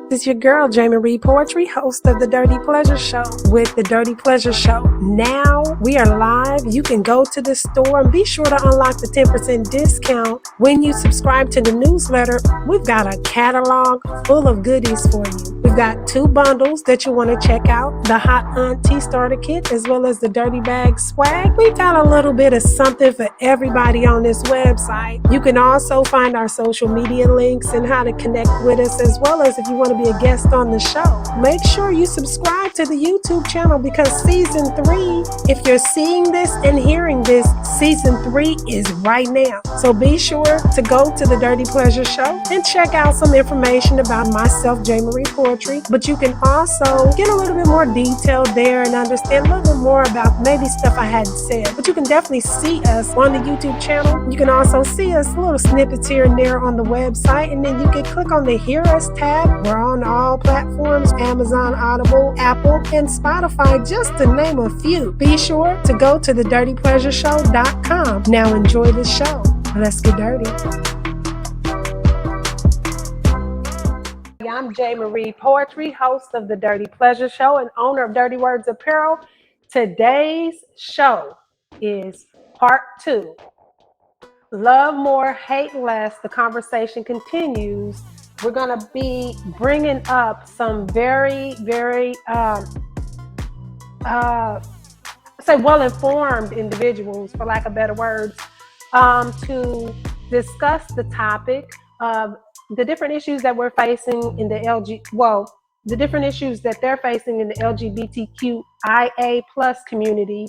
This is your girl, Jamie Reed Poetry, host of The Dirty Pleasure Show with The Dirty Pleasure Show. Now we are live. You can go to the store and be sure to unlock the 10% discount when you subscribe to the newsletter. We've got a catalog full of goodies for you. We've got 2 bundles that you want to check out, the Hot Auntie Starter Kit as well as the Dirty Bag Swag. We've got a little bit of something for everybody on this website. You can also find our social media links and how to connect with us, as well as if you want to be a guest on the show. Make sure you subscribe to the YouTube channel because season 3, if you're seeing this and hearing this, season 3 is right now. So be sure to go to the Dirty Pleasure Show and check out some information about myself, J. Marie Poetry. But you can also get a little bit more detail there and understand a little bit more about maybe stuff I hadn't said. But you can definitely see us on the YouTube channel. You can also see us little snippets here and there on the website, and then you can click on the Hear Us tab. We're on all platforms: Amazon, Audible, Apple, and Spotify, just to name a few. Be sure to go to thedirtypleasureshow.com. Now enjoy the show. Let's get dirty. I'm J. Marie Poetry, host of The Dirty Pleasure Show and owner of Dirty Words Apparel. Today's show is part 2. Love more, hate less. The conversation continues. We're going to be bringing up some very, very, well-informed individuals, for lack of better words, to discuss the topic of the different issues that we're facing in the different issues that they're facing in the LGBTQIA plus community.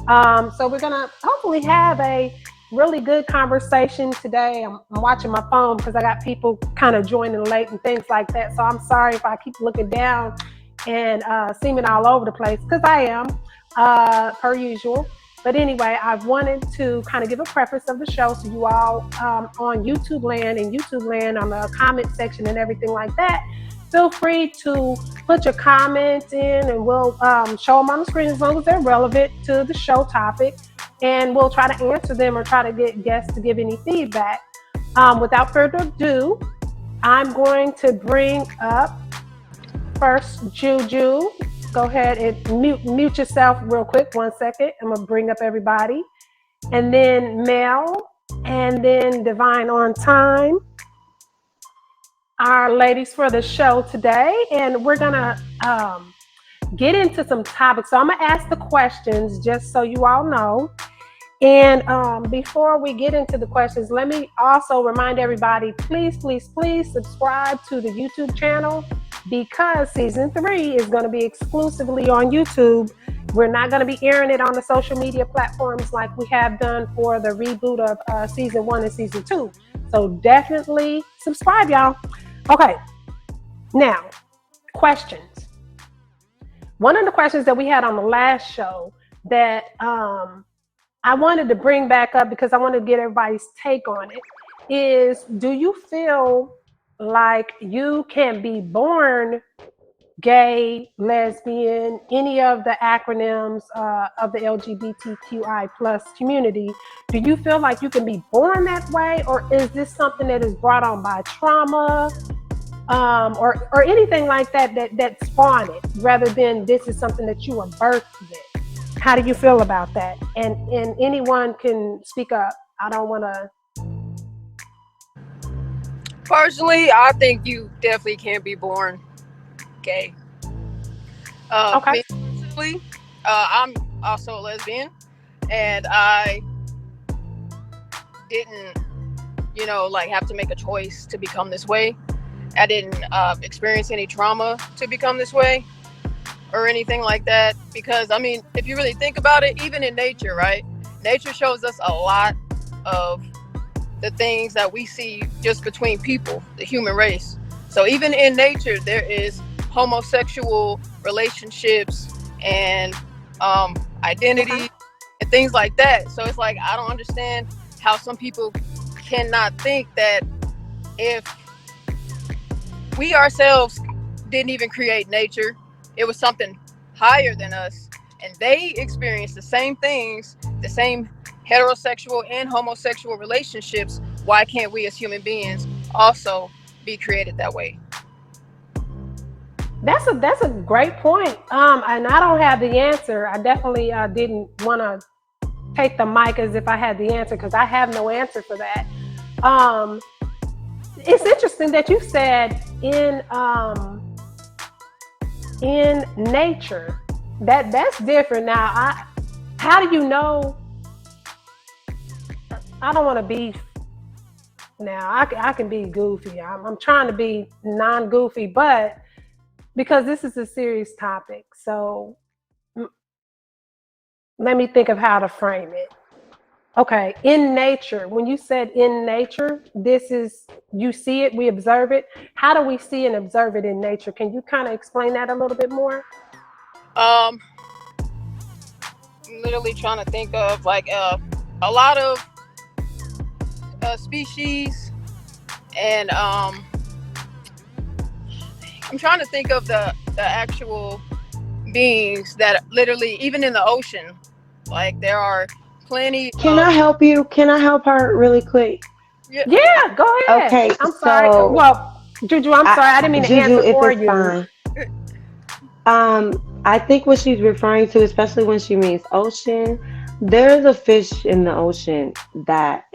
So we're going to hopefully have a really good conversation today. I'm watching my phone because I got people kind of joining late and things like that. So I'm sorry if I keep looking down and seeming all over the place, because I am, per usual. But anyway, I've wanted to kind of give a preface of the show so you all on YouTube land on the comment section and everything like that. Feel free to put your comments in and we'll show them on the screen as long as they're relevant to the show topic. And we'll try to answer them or try to get guests to give any feedback. Without further ado, I'm going to bring up first Juju. Go ahead and mute yourself real quick. 1 second. I'm going to bring up everybody. And then Mel, and then Divine on Time. Our ladies for the show today. And we're going to get into some topics. So I'm going to ask the questions just so you all know. And before we get into the questions, let me also remind everybody, please subscribe to the YouTube channel, because season 3 is going to be exclusively on YouTube. We're not going to be airing it on the social media platforms like we have done for the reboot of season 1 and season 2. So definitely subscribe, y'all. Okay, now, questions. One of the questions that we had on the last show that I wanted to bring back up because I wanted to get everybody's take on it is, do you feel like you can be born gay, lesbian, any of the acronyms of the LGBTQI plus community? Do you feel like you can be born that way, or is this something that is brought on by trauma or anything like that spawned it, rather than this is something that you were birthed with? How do you feel about that? And anyone can speak up. I don't want to. Personally, I think you definitely can be born gay. Okay. Me personally, I'm also a lesbian, and I didn't, have to make a choice to become this way. I didn't experience any trauma to become this way or anything like that, because, if you really think about it, even in nature, right? Nature shows us a lot of the things that we see just between people, the human race. So even in nature, there is homosexual relationships and identity and things like that. So it's like, I don't understand how some people cannot think that if we ourselves didn't even create nature, it was something higher than us, and they experienced the same things, the same heterosexual and homosexual relationships. Why can't we as human beings also be created that way? That's a great point. And I don't have the answer. I definitely didn't want to take the mic as if I had the answer because I have no answer for that. Um, it's interesting that you said in nature. That's different. Now, how do you know? I don't want to be now. I can be goofy. I'm trying to be non-goofy, but because this is a serious topic, so let me think of how to frame it. Okay, in nature, when you said in nature, this is you see it, we observe it. How do we see and observe it in nature? Can you kind of explain that a little bit more? Um, I'm literally trying to think of like a lot of species, and I'm trying to think of the actual beings that literally, even in the ocean, like there are plenty Can of. I help you? Can I help her really quick? Yeah, Yeah, go ahead. Okay, I'm sorry. so Well, Juju, I'm I, sorry. I didn't mean to Juju, answer if for it's you. fine. I think what she's referring to, especially when she means ocean, there's a fish in the ocean that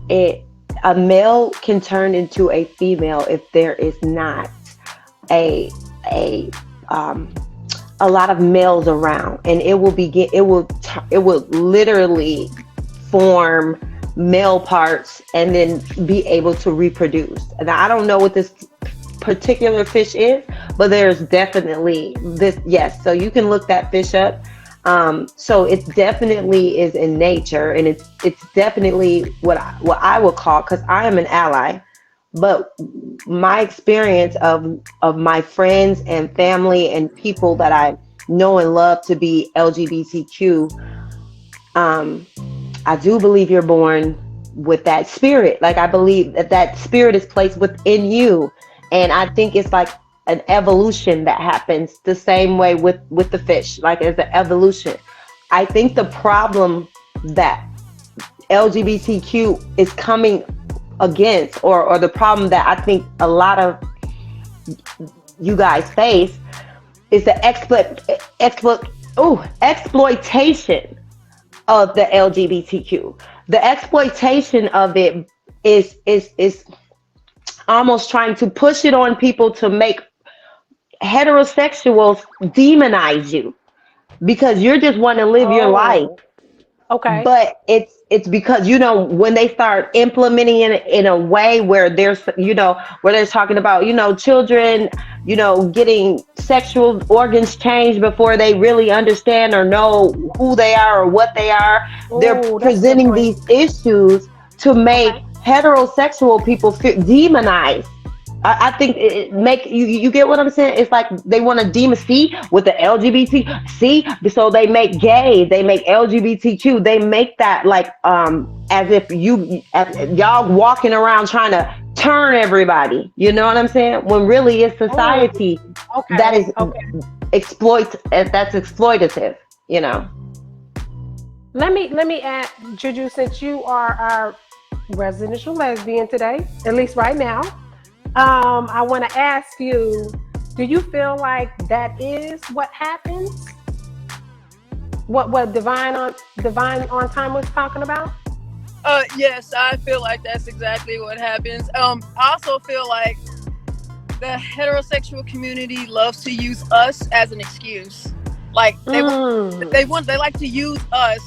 it a male can turn into a female if there is not a a um a lot of males around, and it will literally form male parts and then be able to reproduce. And I don't know what this particular fish is, but there's definitely this. Yes, so you can look that fish up. So it definitely is in nature, and it's definitely what I would call, because I am an ally, but my experience of my friends and family and people that I know and love to be LGBTQ, um, I do believe you're born with that spirit. Like, I believe that that spirit is placed within you, and I think it's like an evolution that happens the same way with the fish. Like, as an evolution, I think the problem that LGBTQ is coming against, or the problem that I think a lot of you guys face, is the exploitation of the LGBTQ. The exploitation of it is almost trying to push it on people to make heterosexuals demonize you because you just want to live your life. Oh, okay. But it's because, when they start implementing it in a way where there's, where they're talking about, children, getting sexual organs changed before they really understand or know who they are or what they are. They're Oh, that's a good presenting point. these issues to make Okay. heterosexual people feel demonized. I think it make you get what I'm saying. It's like they want to demon see with the LGBT, see, so they make gay, they make LGBTQ, they make that like as if y'all walking around trying to turn everybody. You know what I'm saying? When really it's Oh, society that okay. is Okay. that's exploitative. You know. Let me add, Juju, since you are our residential lesbian today, at least right now. I want to ask you, do you feel like that is what happens? What divine on time was talking about? yes, I feel like that's exactly what happens. I also feel like the heterosexual community loves to use us as an excuse. Like Mm. they like to use us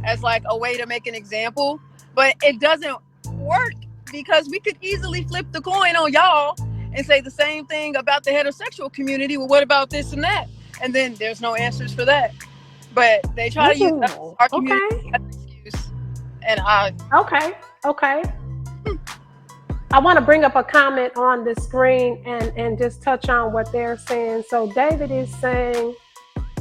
as like a way to make an example, but it doesn't work because we could easily flip the coin on y'all and say the same thing about the heterosexual community. Well, what about this and that? And then there's no answers for that. But they try to use us, Ooh. our community, Okay. as an excuse. And I, Okay. Okay. I want to bring up a comment on the screen and just touch on what they're saying. So David is saying,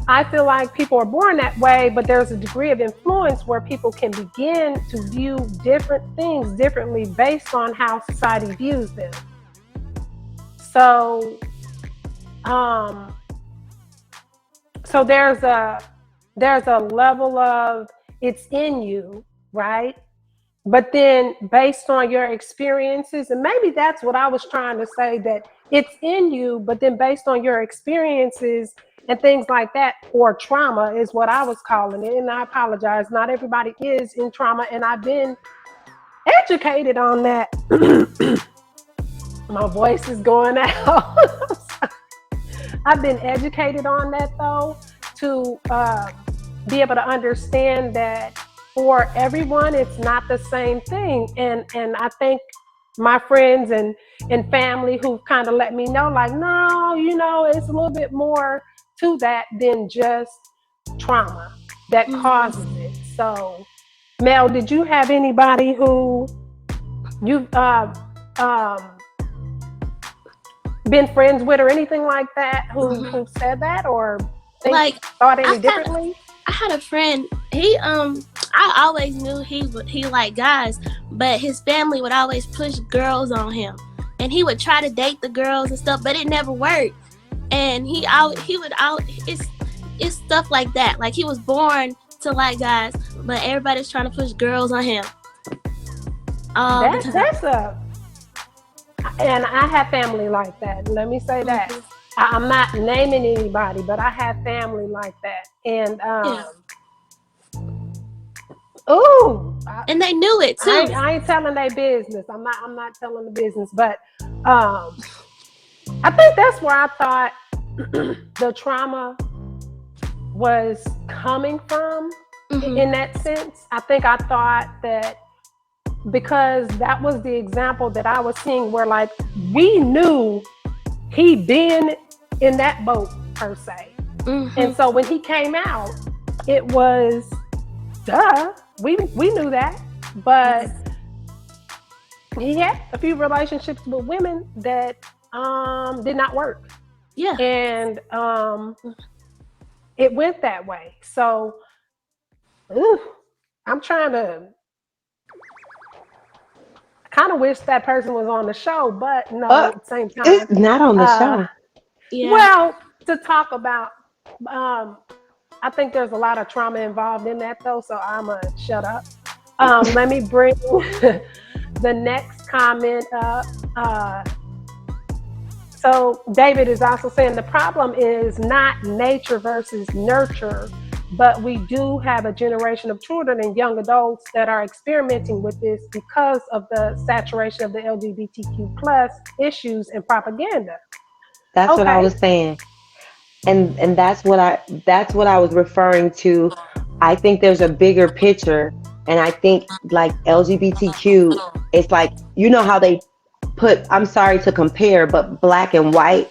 I feel like people are born that way, but there's a degree of influence where people can begin to view different things differently based on how society views them. So, um, so there's a level of it's in you, right? but then based on your experiences, and maybe that's what I was trying to say, that it's in you, but then based on your experiences and things like that, or trauma is what I was calling it. And I apologize, not everybody is in trauma, and I've been educated on that. My voice is going out. I've been educated on that though, to be able to understand that for everyone it's not the same thing. And I think my friends and family who've kind of let me know, like, no, it's a little bit more to that than just trauma that causes it. So, Mel, did you have anybody who you've um, been friends with or anything like that who said that, or think, Like thought any I had differently? I had a friend. I always knew he liked guys, but his family would always push girls on him, and he would try to date the girls and stuff, but it never worked. And he would out it's stuff like that. Like he was born to like guys, but everybody's trying to push girls on him all the time. That's a, and I have family like that. Let me say that. I'm not naming anybody, but I have family like that. And Yeah. ooh, And they knew it too. I ain't telling their business. I'm not telling the business, but I think that's where I thought the trauma was coming from. In that sense, I think I thought that because that was the example that I was seeing, where like we knew he'd been in that boat per se, and so when he came out, it was duh. We knew that, but he had a few relationships with women that did not work. Yeah. And it went that way. So I'm trying to kind of wish that person was on the show, but no, at the same time. It's not on the show. Yeah. Well, to talk about, I think there's a lot of trauma involved in that though, so I'm going to shut up. Let me bring the next comment up. So David is also saying the problem is not nature versus nurture, but we do have a generation of children and young adults that are experimenting with this because of the saturation of the LGBTQ plus issues and propaganda. That's what I Okay. was saying. And that's what I was referring to. I think there's a bigger picture, and I think like LGBTQ, it's like, how they put, I'm sorry to compare, but black and white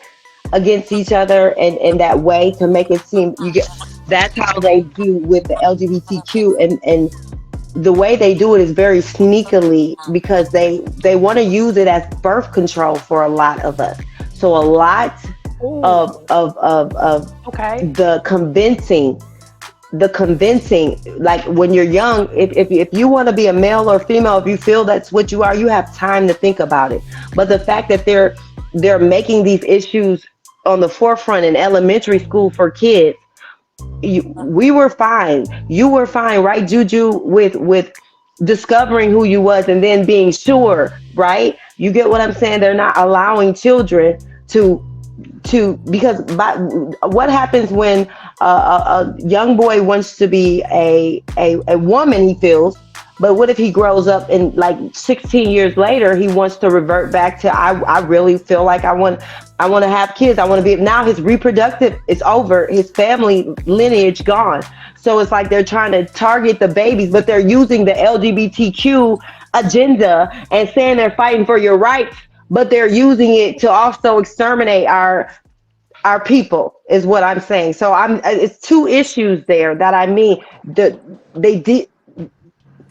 against each other, and in that way to make it seem that's how they do with the LGBTQ, and the way they do it is very sneakily, because they want to use it as birth control for a lot of us. So a lot Ooh. of Okay. the convincing, like when you're young, if you want to be a male or female, if you feel that's what you are, you have time to think about it. But the fact that they're making these issues on the forefront in elementary school for kids, we were fine. You were fine, right, Juju, with discovering who you was and then being sure, right? You get what I'm saying? They're not allowing children because what happens when a young boy wants to be a woman, he feels, but what if he grows up and like 16 years later he wants to revert back to, I really feel like I want to have kids, I want to be, now his reproductive is over, his family lineage gone. So it's like they're trying to target the babies, but they're using the LGBTQ agenda and saying they're fighting for your rights, but they're using it to also exterminate our people, is what I'm saying. So it's two issues there that I mean.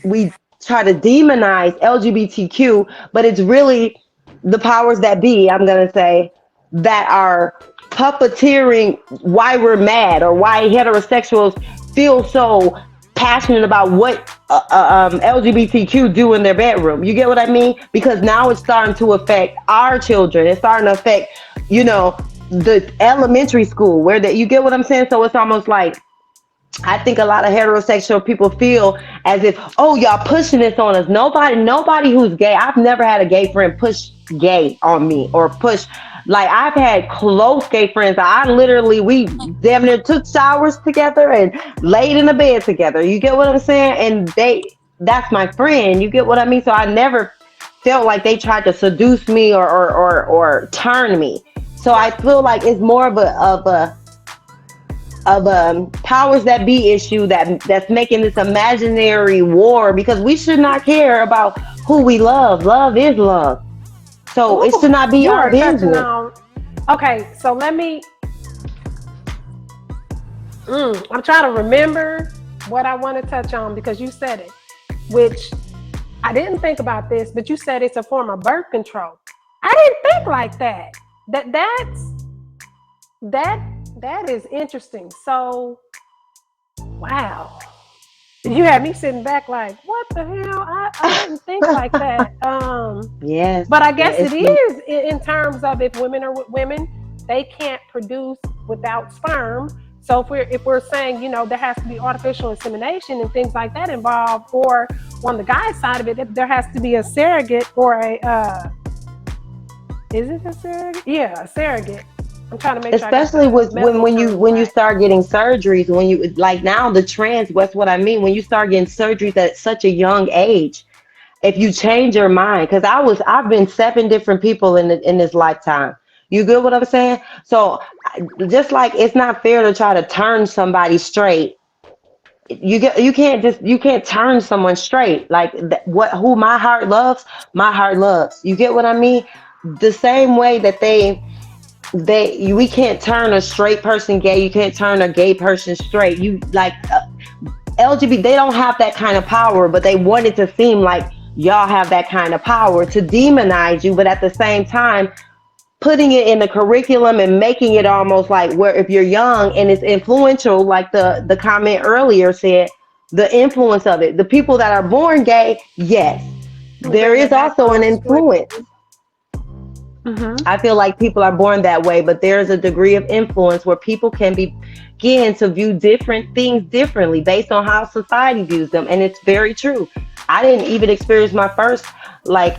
We try to demonize LGBTQ, but it's really the powers that be, I'm gonna say, that are puppeteering why we're mad, or why heterosexuals feel so passionate about what LGBTQ do in their bedroom. You get what I mean? Because now it's starting to affect our children. It's starting to affect, the elementary school, you get what I'm saying? So it's almost like I think a lot of heterosexual people feel as if, oh, y'all pushing this on us. Nobody who's gay. I've never had a gay friend push gay on me or push. Like I've had close gay friends. I literally we damn near took showers together and laid in the bed together. You get what I'm saying? And that's my friend. You get what I mean? So I never felt like they tried to seduce me or turn me. So I feel like it's more of a powers that be issue that's making this imaginary war because we should not care about who we love. Love is love. So it should Ooh, not be you our are touching business. on. Okay, so let me. I'm trying to remember what I want to touch on because you said it, which I didn't think about this, but you said it's a form of birth control. I didn't think like that. That that is interesting. So, wow. You had me sitting back like, what the hell? I didn't think like that. Yes. But I Yeah, guess it is in terms of if women are with women, they can't produce without sperm. So if we're saying, there has to be artificial insemination and things like that involved, or on the guy's side of it, there has to be a surrogate or a is it a surrogate? Yeah, a surrogate. I'm trying to make sure I got especially the with when medical when you terms when you right. start getting surgeries, when you like now the trans, that's what I mean. When you start getting surgeries at such a young age, if you change your mind, because I've been 7 different people in this lifetime. You get what I'm saying? So just like it's not fair to try to turn somebody straight. You can't turn someone straight. Like what who my heart loves. You get what I mean? The same way that we can't turn a straight person gay. You can't turn a gay person straight. You like LGBT, they don't have that kind of power, but they want it to seem like y'all have that kind of power to demonize you, but at the same time, putting it in the curriculum and making it almost like where if you're young and it's influential, like the comment earlier said, the influence of it. The people that are born gay, yes, there Bring is it back also an on street. influence. Mm-hmm. I feel like people are born that way, but there's a degree of influence where people can begin to view different things differently based on how society views them. And it's very true. I didn't even experience my first like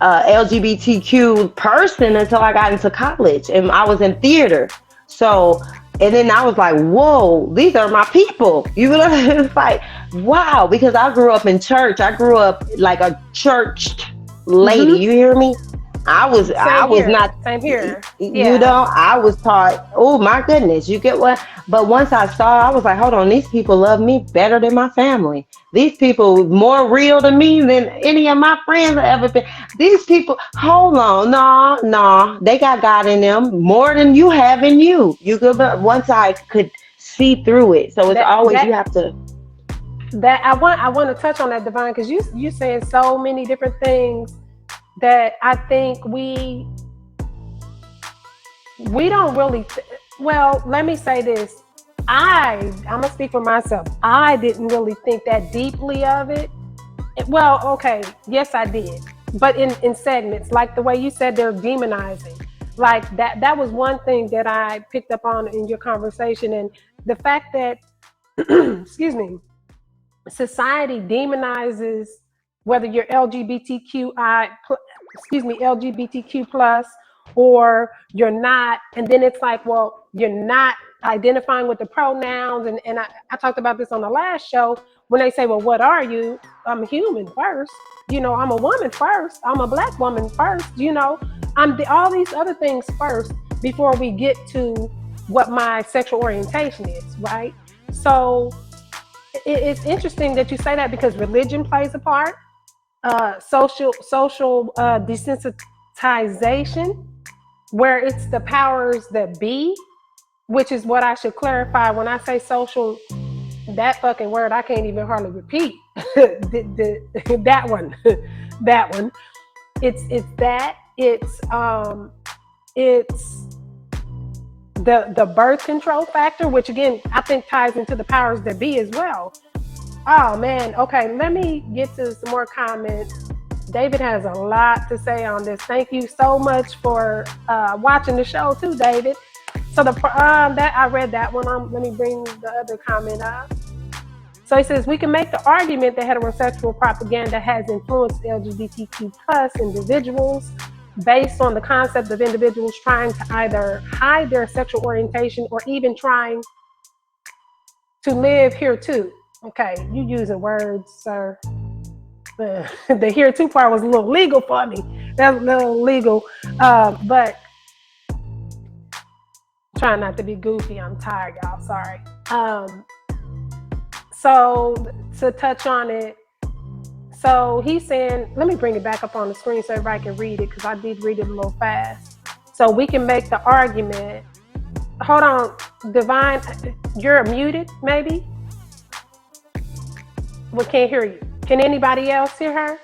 LGBTQ person until I got into college and I was in theater. So, and then I was like, whoa, these are my people. You know, it's like, wow, because I grew up in church. I grew up like a churched lady. Mm-hmm. You hear me? I Same was here. not, Same here. you Yeah. know, I was taught, oh my goodness, you get what? But once I saw, I was like, hold on, these people love me better than my family. These people more real to me than any of my friends have ever been. These people, hold on, no, no, they got God in them more than you have in you. You could, but once I could see through it, so it's That always you that have to. that I want to touch on that, Divine, because you saying so many different things that I think we don't really well, let me say this. I'm gonna speak for myself. I didn't really think that deeply of it. Well, okay, yes I did, but in segments, like the way you said they're demonizing, like that was one thing that I picked up on in your conversation. And the fact that excuse me, society demonizes whether you're LGBTQ plus, or you're not, and then it's like, well, you're not identifying with the pronouns, and I talked about this on the last show when they say, well, what are you? I'm a human first, I'm a woman first, I'm a black woman first, all these other things first before we get to what my sexual orientation is, right? So it's interesting that you say that because religion plays a part, social desensitization, where it's the powers that be, which is what I should clarify when I say social. That fucking word I can't even hardly repeat. That one, that one. It's the birth control factor, which again I think ties into the powers that be as well. Oh man, okay, let me get to some more comments. David has a lot to say on this. Thank you so much for watching the show too, David. So that I read that one. Let me bring the other comment up. So he says we can make the argument that heterosexual propaganda has influenced LGBTQ plus individuals based on the concept of individuals trying to either hide their sexual orientation or even trying to live here too. Okay, you using words, sir. The here too part was a little legal for me. That's a little legal, but trying not to be goofy. I'm tired, y'all. Sorry. So to touch on it, so he's saying, let me bring it back up on the screen so everybody can read it because I did read it a little fast. So we can make the argument. Hold on, Divine, you're muted, maybe? We can't hear you. Can anybody else hear her?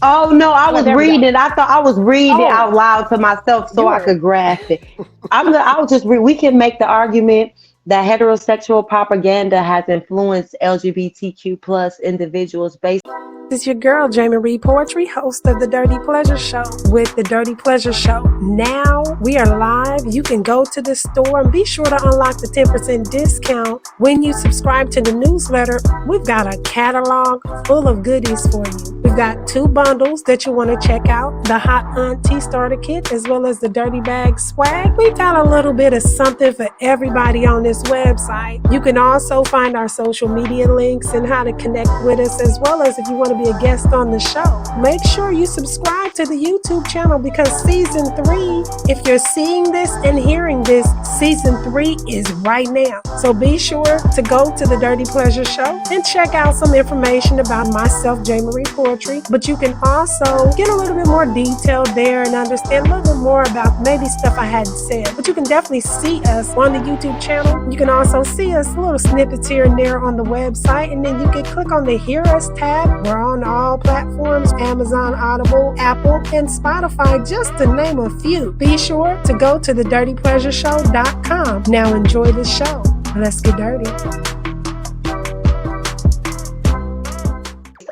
Oh no, I was There we go. reading. I thought I was reading it Oh, out loud to myself so you I were. could grasp it. I'll just read. We can make the argument that heterosexual propaganda has influenced LGBTQ plus individuals based. This is your girl, Jamie Reed Poetry, host of The Dirty Pleasure Show with The Dirty Pleasure Show. Now we are live. You can go to the store and be sure to unlock the 10% discount when you subscribe to the newsletter. We've got a catalog full of goodies for you. We've got 2 bundles that you want to check out, the Hot Auntie Starter Kit as well as the Dirty Bag Swag. We've got a little bit of something for everybody on this website. You can also find our social media links and how to connect with us, as well as if you want to be a guest on the show. Make sure you subscribe to the YouTube channel because season 3, if you're seeing this and hearing this, season 3 is right now. So be sure to go to the Dirty Pleasure Show and check out some information about myself, J. Marie Poetry. But you can also get a little bit more detail there and understand a little bit more about maybe stuff I hadn't said. But you can definitely see us on the YouTube channel. You can also see us little snippets here and there on the website, and then you can click on the Hear Us tab. We're on all platforms, Amazon, Audible, Apple, and Spotify, just to name a few. Be sure to go to thedirtypleasureshow.com. Now enjoy the show. Let's get dirty.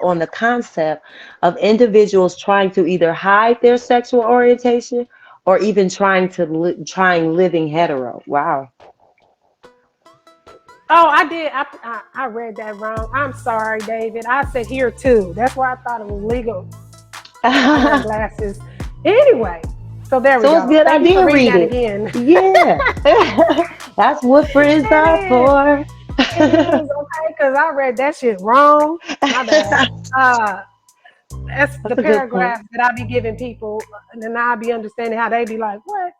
On the concept of individuals trying to either hide their sexual orientation or even trying living hetero. Wow. Oh, I did. I read that wrong. I'm sorry, David. I said here too. That's why I thought it was legal. I wear glasses. Anyway, so there we So go. it's good Thank you idea for reading that reading. again. Yeah. That's what friends It are is. for. It is, okay, because I read that shit wrong. My bad. That's the That's a good point. paragraph that I be giving people, and then I be understanding how they be like, what?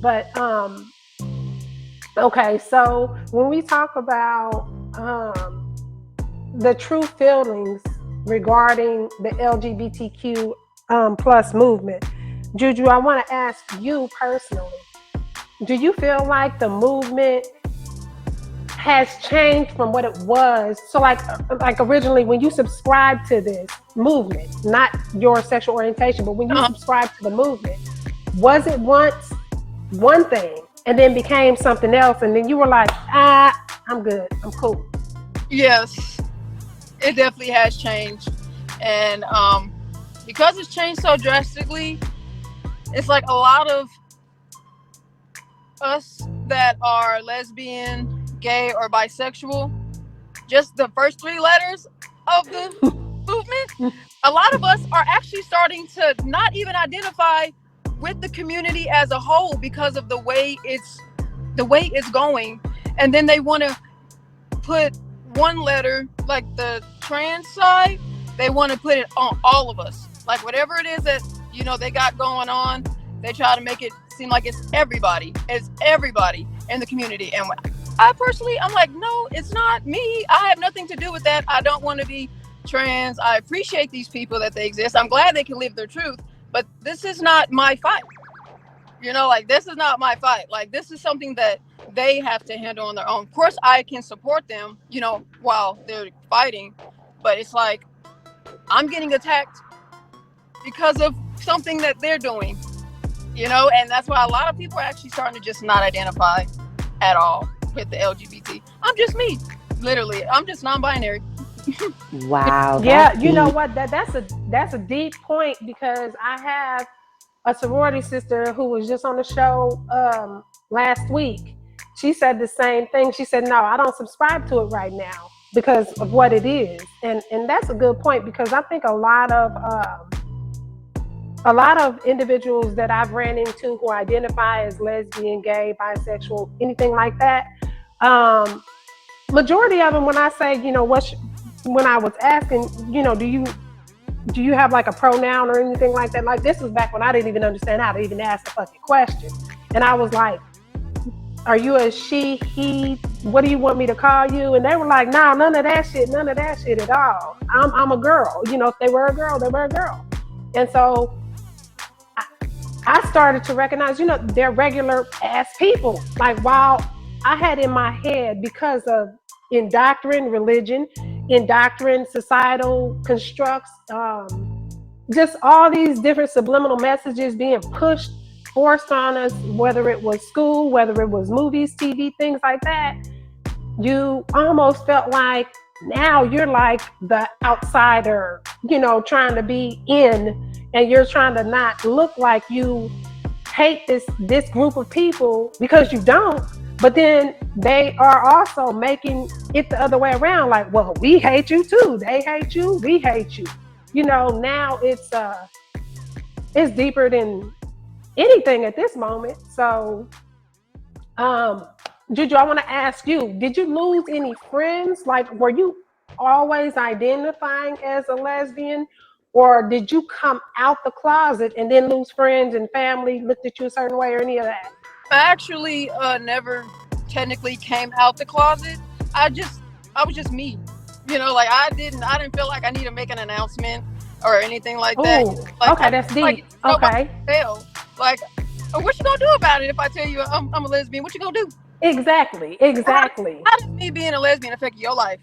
But okay, so when we talk about the true feelings regarding the LGBTQ plus movement, Juju, I want to ask you personally, do you feel like the movement has changed from what it was? So like originally when you subscribed to this movement, not your sexual orientation, but when you subscribed to the movement, was it once one thing and then became something else, and then you were like, I'm good, I'm cool? Yes, it definitely has changed. And because it's changed so drastically, it's like a lot of us that are lesbian, gay, or bisexual, just the first 3 letters of the movement, a lot of us are actually starting to not even identify with the community as a whole because of the way it's going. And then they want to put one letter, like the trans side, they want to put it on all of us. Like whatever it is that, they got going on, they try to make it seem like it's everybody in the community. And I personally, I'm like, no, it's not me. I have nothing to do with that. I don't want to be trans. I appreciate these people that they exist. I'm glad they can live their truth, but this is not my fight. This is not my fight. Like, this is something that they have to handle on their own. Of course, I can support them, while they're fighting, but it's like, I'm getting attacked because of something that they're doing, and that's why a lot of people are actually starting to just not identify at all with the LGBT. I'm just me. Literally, I'm just non-binary. Wow. Yeah, you know what? That's a deep point, because I have a sorority sister who was just on the show last week, she said the same thing. She said, no, I don't subscribe to it right now because of what it is. And that's a good point, because I think a lot of individuals that I've ran into who identify as lesbian, gay, bisexual, anything like that, majority of them, when I say, when I was asking, do you have like a pronoun or anything like that? Like, this was back when I didn't even understand how to even ask the fucking question. And I was like, are you a she, he, what do you want me to call you? And they were like, no, none of that shit at all. I'm a girl. If they were a girl, they were a girl. And so I started to recognize, they're regular ass people. Like, while I had in my head, because of indoctrined religion, indoctrined societal constructs, just all these different subliminal messages being pushed, forced on us, whether it was school, whether it was movies, TV, things like that, you almost felt like now you're like the outsider, trying to be in, and you're trying to not look like you hate this group of people, because you don't. But then they are also making it the other way around. Like, well, we hate you too. They hate you. We hate you. Now it's deeper than anything at this moment. So, Juju, I want to ask you, did you lose any friends? Like, were you always identifying as a lesbian, or did you come out the closet and then lose friends and family looked at you a certain way, or any of that? I actually never technically came out the closet. I was just me. Like, I didn't feel like I need to make an announcement or anything like that. Ooh, Like, okay, that's deep. Okay. Hell, like, what you gonna do about it if I tell you I'm a lesbian? What you gonna do? Exactly. How does me being a lesbian affect your life?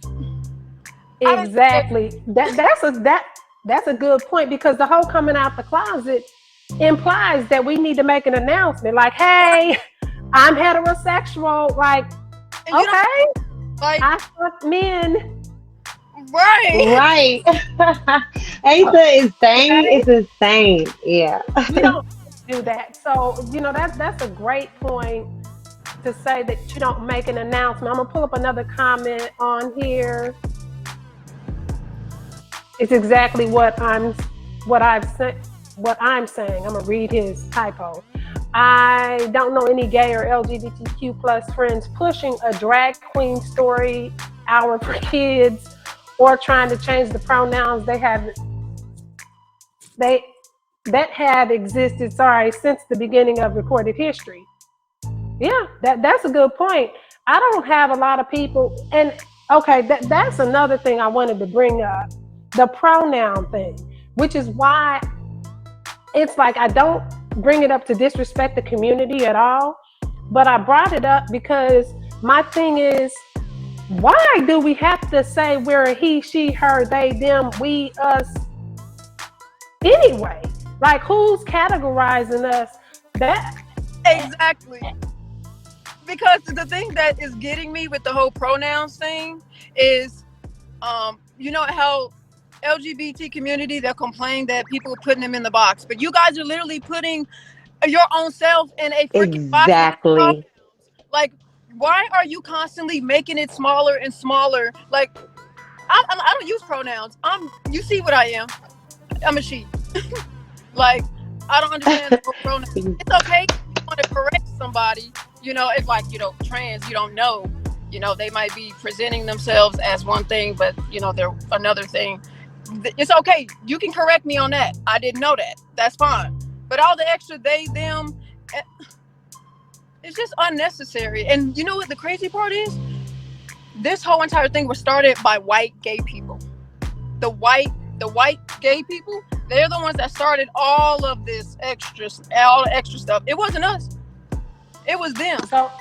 Exactly. That's a good point, because the whole coming out the closet implies that we need to make an announcement, like, hey, I'm heterosexual. Like, okay, like, I fuck men. Right. Asa is insane. It's insane. Yeah. You don't do that. So, that's a great point to say that you don't make an announcement. I'm gonna pull up another comment on here. It's exactly what I'm saying. I'm gonna read his typo. I don't know any gay or LGBTQ plus friends pushing a drag queen story hour for kids, or trying to change the pronouns that have existed, since the beginning of recorded history. Yeah, that's a good point. I don't have a lot of people, and okay, that's another thing I wanted to bring up, the pronoun thing, which is why it's like I don't bring it up to disrespect the community at all, but I brought it up because my thing is, why do we have to say we're a he, she, her, they, them, we, us anyway? Like, who's categorizing us? That Exactly. Because the thing that is getting me with the whole pronouns thing is, how LGBT community, they'll complain that people are putting them in the box, but you guys are literally putting your own self in a freaking box. Exactly. Like, why are you constantly making it smaller and smaller? Like, I don't use pronouns. You see what I am. I'm a she. Like, I don't understand the whole pronouns. It's okay if you want to correct somebody. It's like, trans, you don't know. They might be presenting themselves as one thing, but, they're another thing. It's okay. You can correct me on that. I didn't know that. That's fine. But all the extra they, them, it's just unnecessary. And you know what the crazy part is? This whole entire thing was started by white gay people. The white gay people, they're the ones that started all of this all the extra stuff. It wasn't us. It was them. So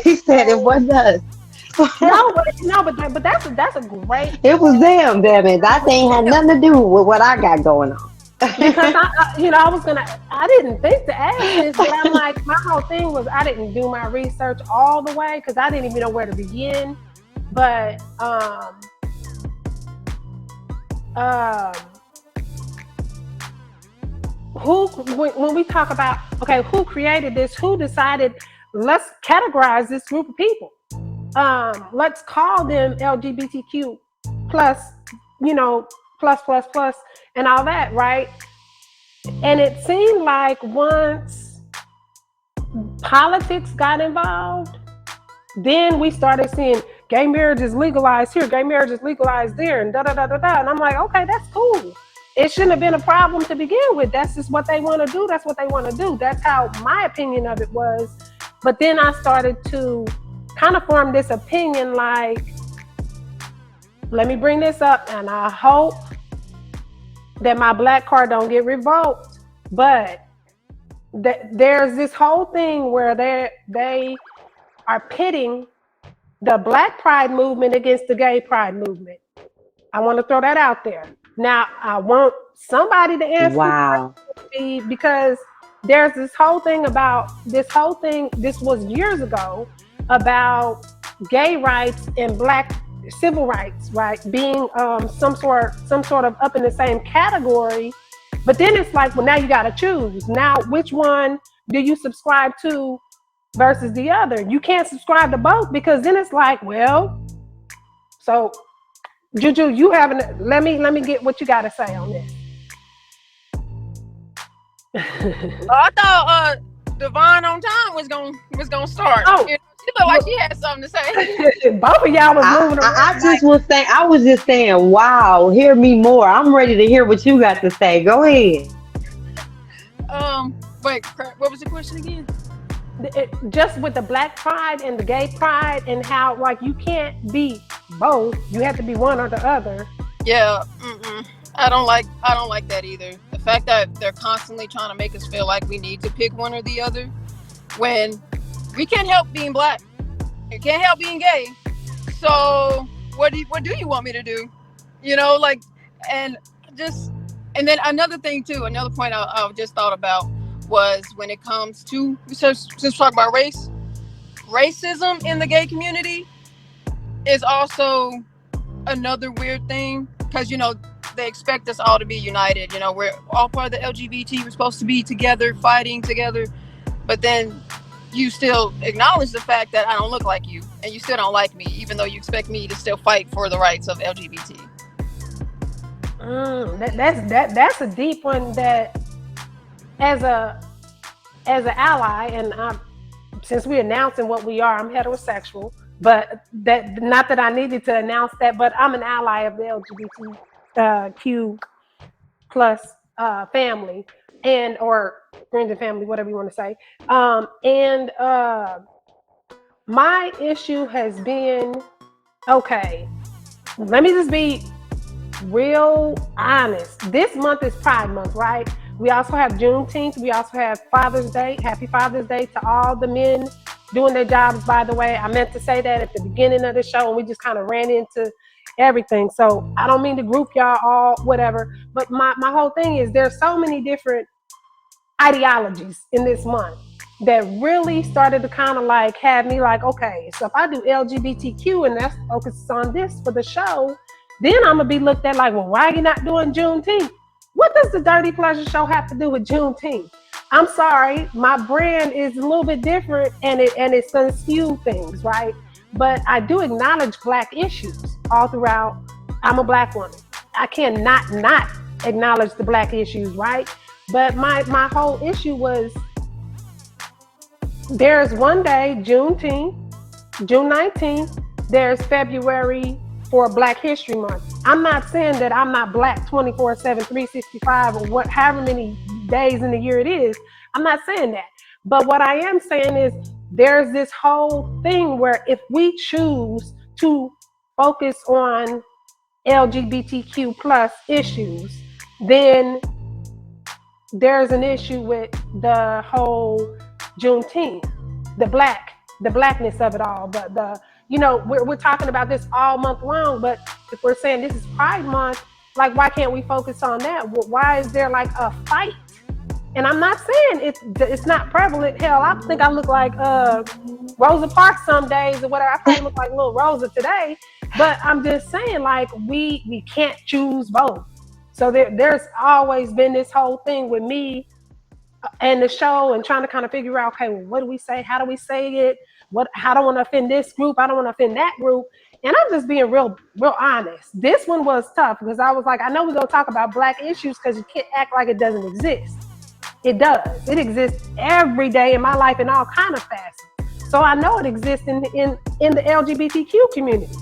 She said it wasn't us. but that's a great. It was them, damn it. That thing had nothing to do with what I got going on. Because I didn't think to ask this, but I'm like, my whole thing was I didn't do my research all the way because I didn't even know where to begin. But when we talk about, okay, who created this, who decided, let's categorize this group of people, let's call them LGBTQ plus, you know, plus and all that, right? And it seemed like once politics got involved, then we started seeing gay marriage is legalized here, gay marriage is legalized there, and da da da da da. And I'm like, okay, that's cool. It shouldn't have been a problem to begin with. That's just what they want to do. That's what they want to do. That's how my opinion of it was. But then I started to kind of form this opinion like, let me bring this up, and I hope that my black card don't get revoked. But there's this whole thing where they are pitting the Black Pride movement against the gay pride movement. I want to throw that out there. Now, I want somebody to answer Wow. because there's this whole thing, this was years ago, about gay rights and black civil rights, right? Being some sort of up in the same category. But then it's like, well, now you got to choose. Now, which one do you subscribe to versus the other? You can't subscribe to both, because then it's like, well, so Juju, you haven't. Let me get what you got to say on this. I thought Devon on time was gonna start. Oh. You know, she looked like she had something to say. Both of y'all was moving around. I was just saying, wow, hear me more. I'm ready to hear what you got to say. Go ahead. Wait, what was the question again? Just with the black pride and the gay pride, and how like you can't be both, you have to be one or the other. Yeah, I don't like that either. The fact that they're constantly trying to make us feel like we need to pick one or the other, when we can't help being black, you can't help being gay. So what do you want me to do? You know, like, and then another thing too, another point I just thought about was when it comes to, since talk about racism in the gay community is also another weird thing, because you know they expect us all to be united. You know, we're all part of the LGBT. We're supposed to be together, fighting together, but then you still acknowledge the fact that I don't look like you, and you still don't like me, even though you expect me to still fight for the rights of LGBT. That's a deep one. That as an ally, and since we're announcing what we are, I'm heterosexual, but that not that I needed to announce that, but I'm an ally of the LGBTQ plus family, and or friends and family, whatever you want to say. My issue has been, okay, let me just be real honest. This month is Pride Month, right? We also have Juneteenth. We also have Father's Day. Happy Father's Day to all the men doing their jobs, by the way. I meant to say that at the beginning of the show, and we just kind of ran into everything. So I don't mean to group y'all all, whatever. But my whole thing is there's so many different ideologies in this month that really started to kind of like have me like, okay, so if I do LGBTQ and that's focused on this for the show, then I'm gonna be looked at like, well, why are you not doing Juneteenth? What does the Dirty Pleasure Show have to do with Juneteenth? I'm sorry, my brand is a little bit different, and it's gonna skew things, right? But I do acknowledge black issues all throughout. I'm a black woman. I cannot not acknowledge the black issues, right? But my whole issue was, there's one day, Juneteenth, June 19th, there's February for Black History Month. I'm not saying that I'm not black 24/7, 365, or however many days in the year it is. I'm not saying that. But what I am saying is there's this whole thing where if we choose to focus on LGBTQ plus issues, then there's an issue with the whole Juneteenth, the blackness of it all. The you know, we're talking about this all month long, but if we're saying this is Pride Month, like, why can't we focus on that? Why is there like a fight? And I'm not saying it's not prevalent. Hell, I think I look like Rosa Parks some days or whatever. I probably look like little Rosa today. But I'm just saying, like, we can't choose both. So there's always been this whole thing with me and the show and trying to kind of figure out, okay, well, what do we say? How do we say it? I don't want to offend this group. I don't want to offend that group. And I'm just being real honest. This one was tough because I was like, I know we're going to talk about Black issues because you can't act like it doesn't exist. It does. It exists every day in my life in all kind of facets. So I know it exists in the LGBTQ community.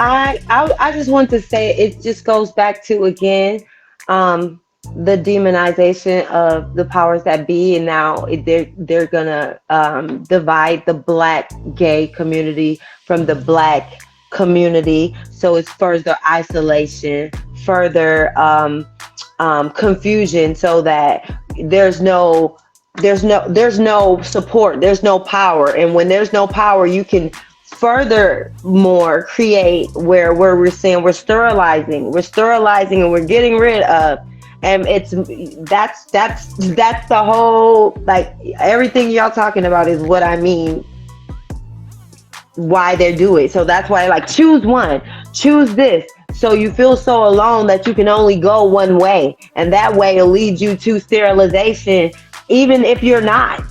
I just want to say it just goes back to again the demonization of the powers that be, and now they're gonna divide the Black gay community from the Black community, so it's further isolation, further confusion, so that there's no support, there's no power, and when there's no power, you can furthermore create where we're saying we're sterilizing and we're getting rid of, and that's the whole, like, everything y'all talking about is what I mean why they do it. So that's why, like, choose this, so you feel so alone that you can only go one way, and that way will lead you to sterilization, even if you're not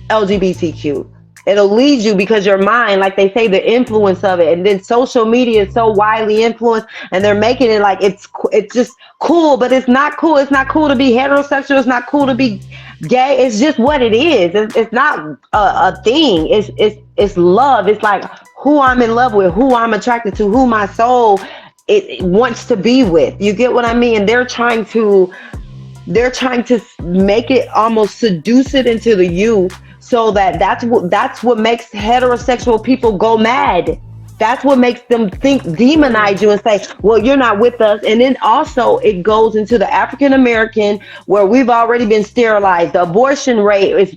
LGBTQ. It'll lead you because your mind, like they say, the influence of it, and then social media is so widely influenced, and they're making it like it's just cool, but it's not cool. It's not cool to be heterosexual. It's not cool to be gay. It's just what it is. It's not a thing. It's love. It's like who I'm in love with, who I'm attracted to, who my soul it wants to be with. You get what I mean? And they're trying to make it, almost seduce it into the youth, so that's what makes heterosexual people go mad. That's what makes them demonize you and say, well, you're not with us. And then also it goes into the African American, where we've already been sterilized. The abortion rate is,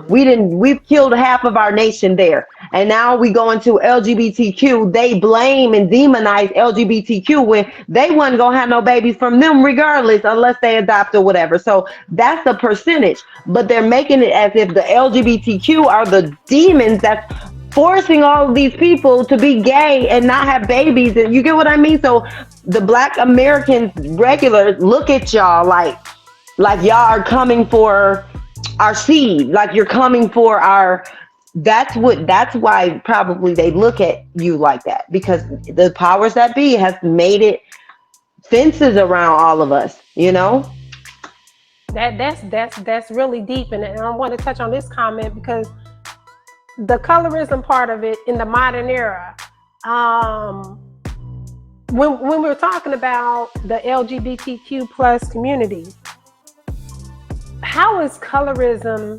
we've killed half of our nation there. And now we go into LGBTQ. They blame and demonize LGBTQ when they wasn't gonna have no babies from them regardless, unless they adopt or whatever. So that's the percentage. But they're making it as if the LGBTQ are the demons that's forcing all of these people to be gay and not have babies. And you get what I mean? So the Black Americans regular look at y'all like y'all are coming for our seed, like you're coming for our, that's why probably they look at you like that, because the powers that be has made it fences around all of us, you know? That's really deep, and I want to touch on this comment because the colorism part of it in the modern era, when we're talking about the LGBTQ plus community, how is this colorism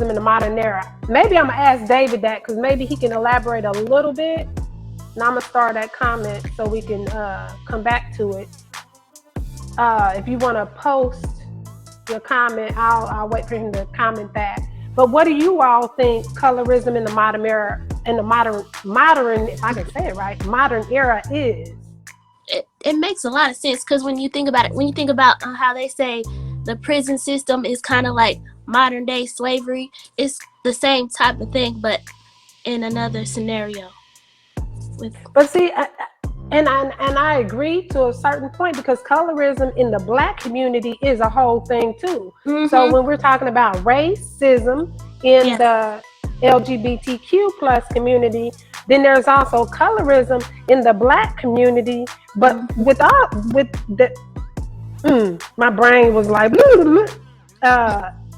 in the modern era? Maybe I'm gonna ask David that, because maybe he can elaborate a little bit, and I'm gonna start that comment so we can come back to it. If you want to post your comment, I'll wait for him to comment that. But what do you all think colorism in the modern era, modern, if I can say it right, modern era is? It makes a lot of sense, because when you think about how they say the prison system is kind of like modern day slavery, it's the same type of thing, but in another scenario. But see, I agree to a certain point, because colorism in the Black community is a whole thing too. Mm-hmm. So when we're talking about racism in the LGBTQ plus community, then there's also colorism in the Black community. But my brain was like,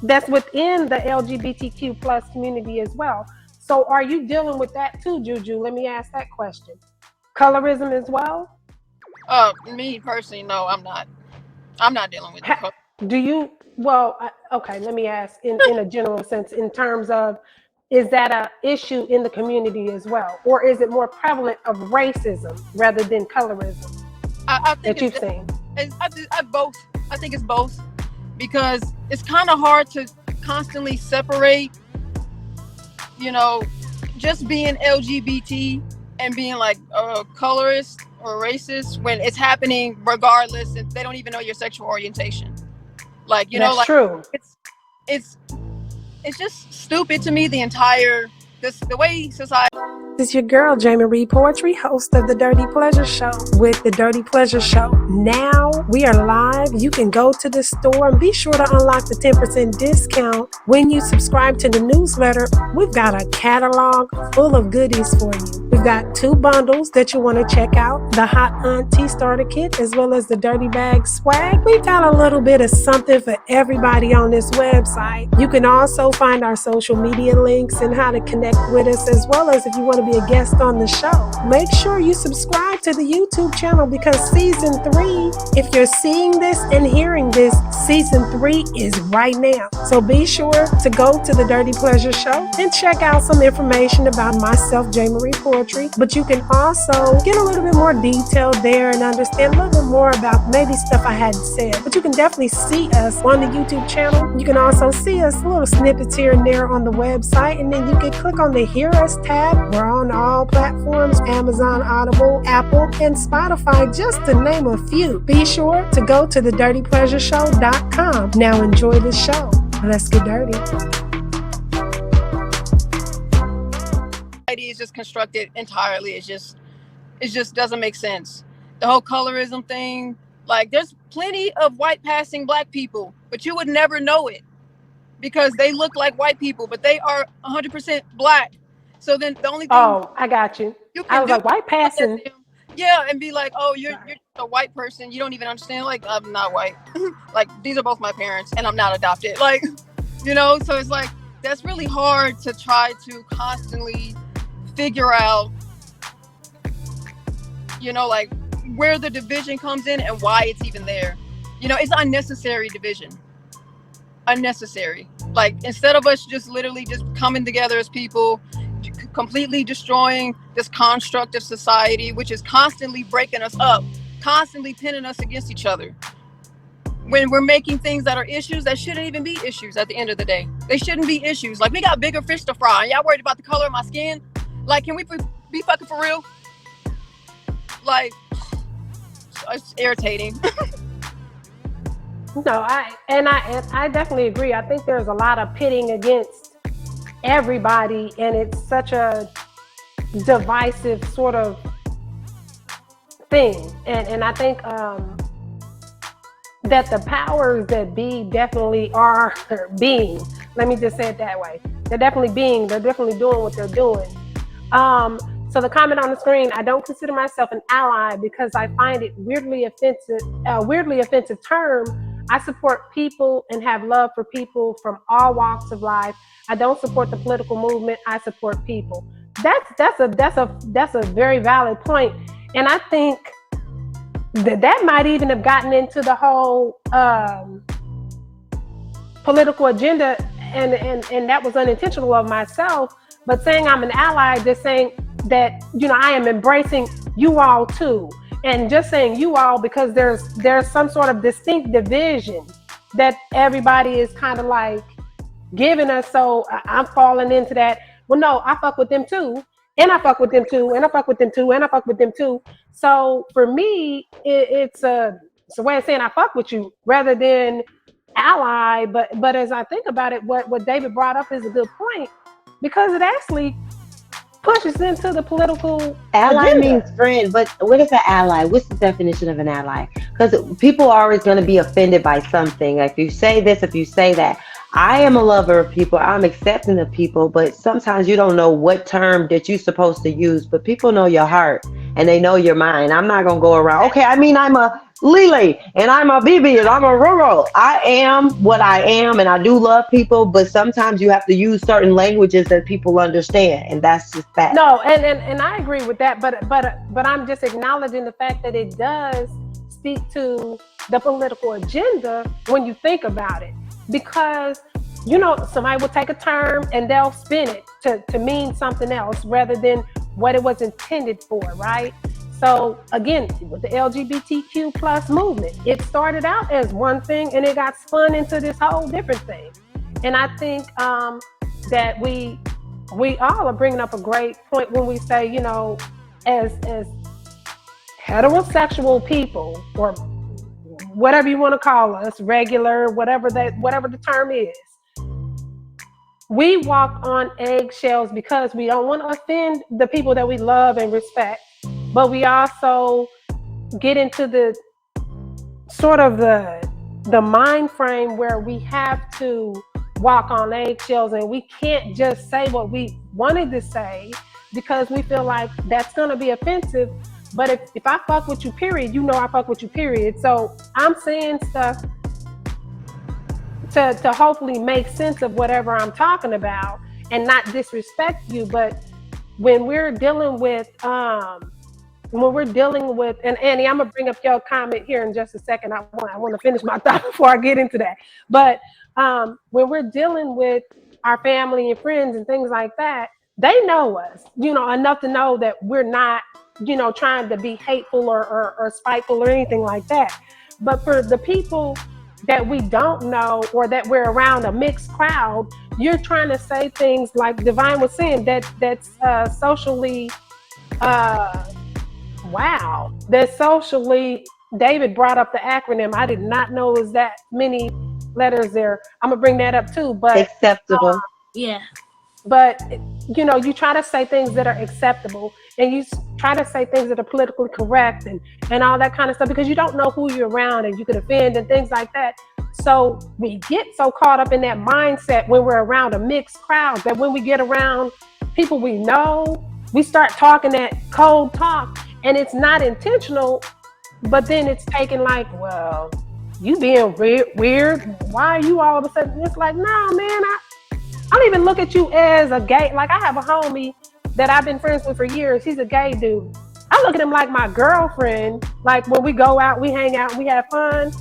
that's within the LGBTQ plus community as well. So are you dealing with that too, Juju? Let me ask that question. Colorism as well? Me personally, no, I'm not. I'm not dealing with it. Do you? Well, okay. Let me ask in a general sense, in terms of, is that a issue in the community as well, or is it more prevalent of racism rather than colorism? I think that you've seen. Both. I think it's both, because it's kind of hard to constantly separate, just being LGBT and being like colorist or racist when it's happening regardless, and they don't even know your sexual orientation. Like, That's like true. It's just stupid to me, the way society This is your girl, Jamie Reed Poetry, host of The Dirty Pleasure Show with The Dirty Pleasure Show. Now we are live. You can go to the store and be sure to unlock the 10% discount when you subscribe to the newsletter. We've got a catalog full of goodies for you. We've got 2 bundles that you want to check out, the Hot Auntie Starter Kit as well as the Dirty Bag Swag. We've got a little bit of something for everybody on this website. You can also find our social media links and how to connect with us, as well as if you want to be a guest on the show. Make sure you subscribe to the YouTube channel because season 3, if you're seeing this and hearing this, season 3 is right now. So be sure to go to the Dirty Pleasure Show and check out some information about myself, J. Marie Poetry. But you can also get a little bit more detail there and understand a little bit more about maybe stuff I hadn't said. But you can definitely see us on the YouTube channel. You can also see us little snippets here and there on the website, and then you can click on the Hear Us tab. We're on all platforms: Amazon, Audible, Apple, and Spotify, just to name a few. Be sure to go to thedirtypleasureshow.com. Now enjoy the show. Let's get dirty. Society is just constructed entirely. It just doesn't make sense. The whole colorism thing, like there's plenty of white passing black people, but you would never know it because they look like white people, but they are 100% black. So then the only thing I got you. you I can was do like, white passing. yeah, and be like, oh, you're a white person. You don't even understand. Like, I'm not white. Like, these are both my parents, and I'm not adopted. Like, so it's like, that's really hard to try to constantly figure out, like where the division comes in and why it's even there. It's unnecessary division. Unnecessary. Like, instead of us just literally just coming together as people, completely destroying this construct of society, which is constantly breaking us up, constantly pinning us against each other. When we're making things that are issues that shouldn't even be issues at the end of the day. They shouldn't be issues. Like, we got bigger fish to fry, and y'all worried about the color of my skin? Like, can we be fucking for real? Like, it's irritating. No, I definitely agree. I think there's a lot of pitting against everybody, and it's such a divisive sort of thing. And I think that the powers that be definitely are being. Let me just say it that way. They're definitely doing what they're doing. So the comment on the screen, I don't consider myself an ally because I find it weirdly offensive term. I support people and have love for people from all walks of life. I don't support the political movement. I support people. That's a very valid point. And I think that might even have gotten into the whole political agenda, and that was unintentional of myself. But saying I'm an ally, just saying that I am embracing you all too. And just saying you all because there's some sort of distinct division that everybody is kind of like giving us. So I'm falling into that. Well, no, I fuck with them too. And I fuck with them too. And I fuck with them too. And I fuck with them too. So for me, it's a way of saying I fuck with you rather than ally. But as I think about it, what David brought up is a good point because it actually pushes into the political ally agenda. means friend, but what is an ally? What's the definition of an ally? Because people are always going to be offended by something. Like, if you say this, if you say that. I am a lover of people. I'm accepting of people, but sometimes you don't know what term that you're supposed to use. But people know your heart and they know your mind. I'm not going to go around, okay, I mean, I'm a Lily and I'm a BB and I'm a Roro. I am what I am, and I do love people, but sometimes you have to use certain languages that people understand, and that's just that. No, and I agree with that, but I'm just acknowledging the fact that it does speak to the political agenda when you think about it, because somebody will take a term and they'll spin it to mean something else rather than what it was intended for, right? So again, with the LGBTQ plus movement, it started out as one thing and it got spun into this whole different thing. And I think that we all are bringing up a great point when we say, as heterosexual people, or whatever you want to call us, regular, whatever the term is, we walk on eggshells because we don't want to offend the people that we love and respect, but we also get into the sort of the mind frame where we have to walk on eggshells and we can't just say what we wanted to say because we feel like that's going to be offensive. But if I fuck with you, period, you know I fuck with you, period. So I'm saying stuff to hopefully make sense of whatever I'm talking about and not disrespect you. But when we're dealing with and Annie, I'm gonna bring up your comment here in just a second. I want to finish my thought before I get into that. But when we're dealing with our family and friends and things like that, they know us, enough to know that we're not, trying to be hateful or spiteful or anything like that. But for the people that we don't know or that we're around a mixed crowd, you're trying to say things like Divine was saying that's socially uh, wow. That socially, David brought up the acronym. I did not know it was that many letters there. I'm gonna bring that up too. Acceptable. Yeah. But you try to say things that are acceptable, and you try to say things that are politically correct and all that kind of stuff because you don't know who you're around and you could offend and things like that. So we get so caught up in that mindset when we're around a mixed crowd that when we get around people we know, we start talking that cold talk, and it's not intentional, but then it's taken like, well, you being weird. Why are you all of a sudden? It's like, nah, man, I don't even look at you as a gay. Like I have a homie that I've been friends with for years. He's a gay dude. I look at him like my girlfriend. Like when we go out, we hang out, we have fun.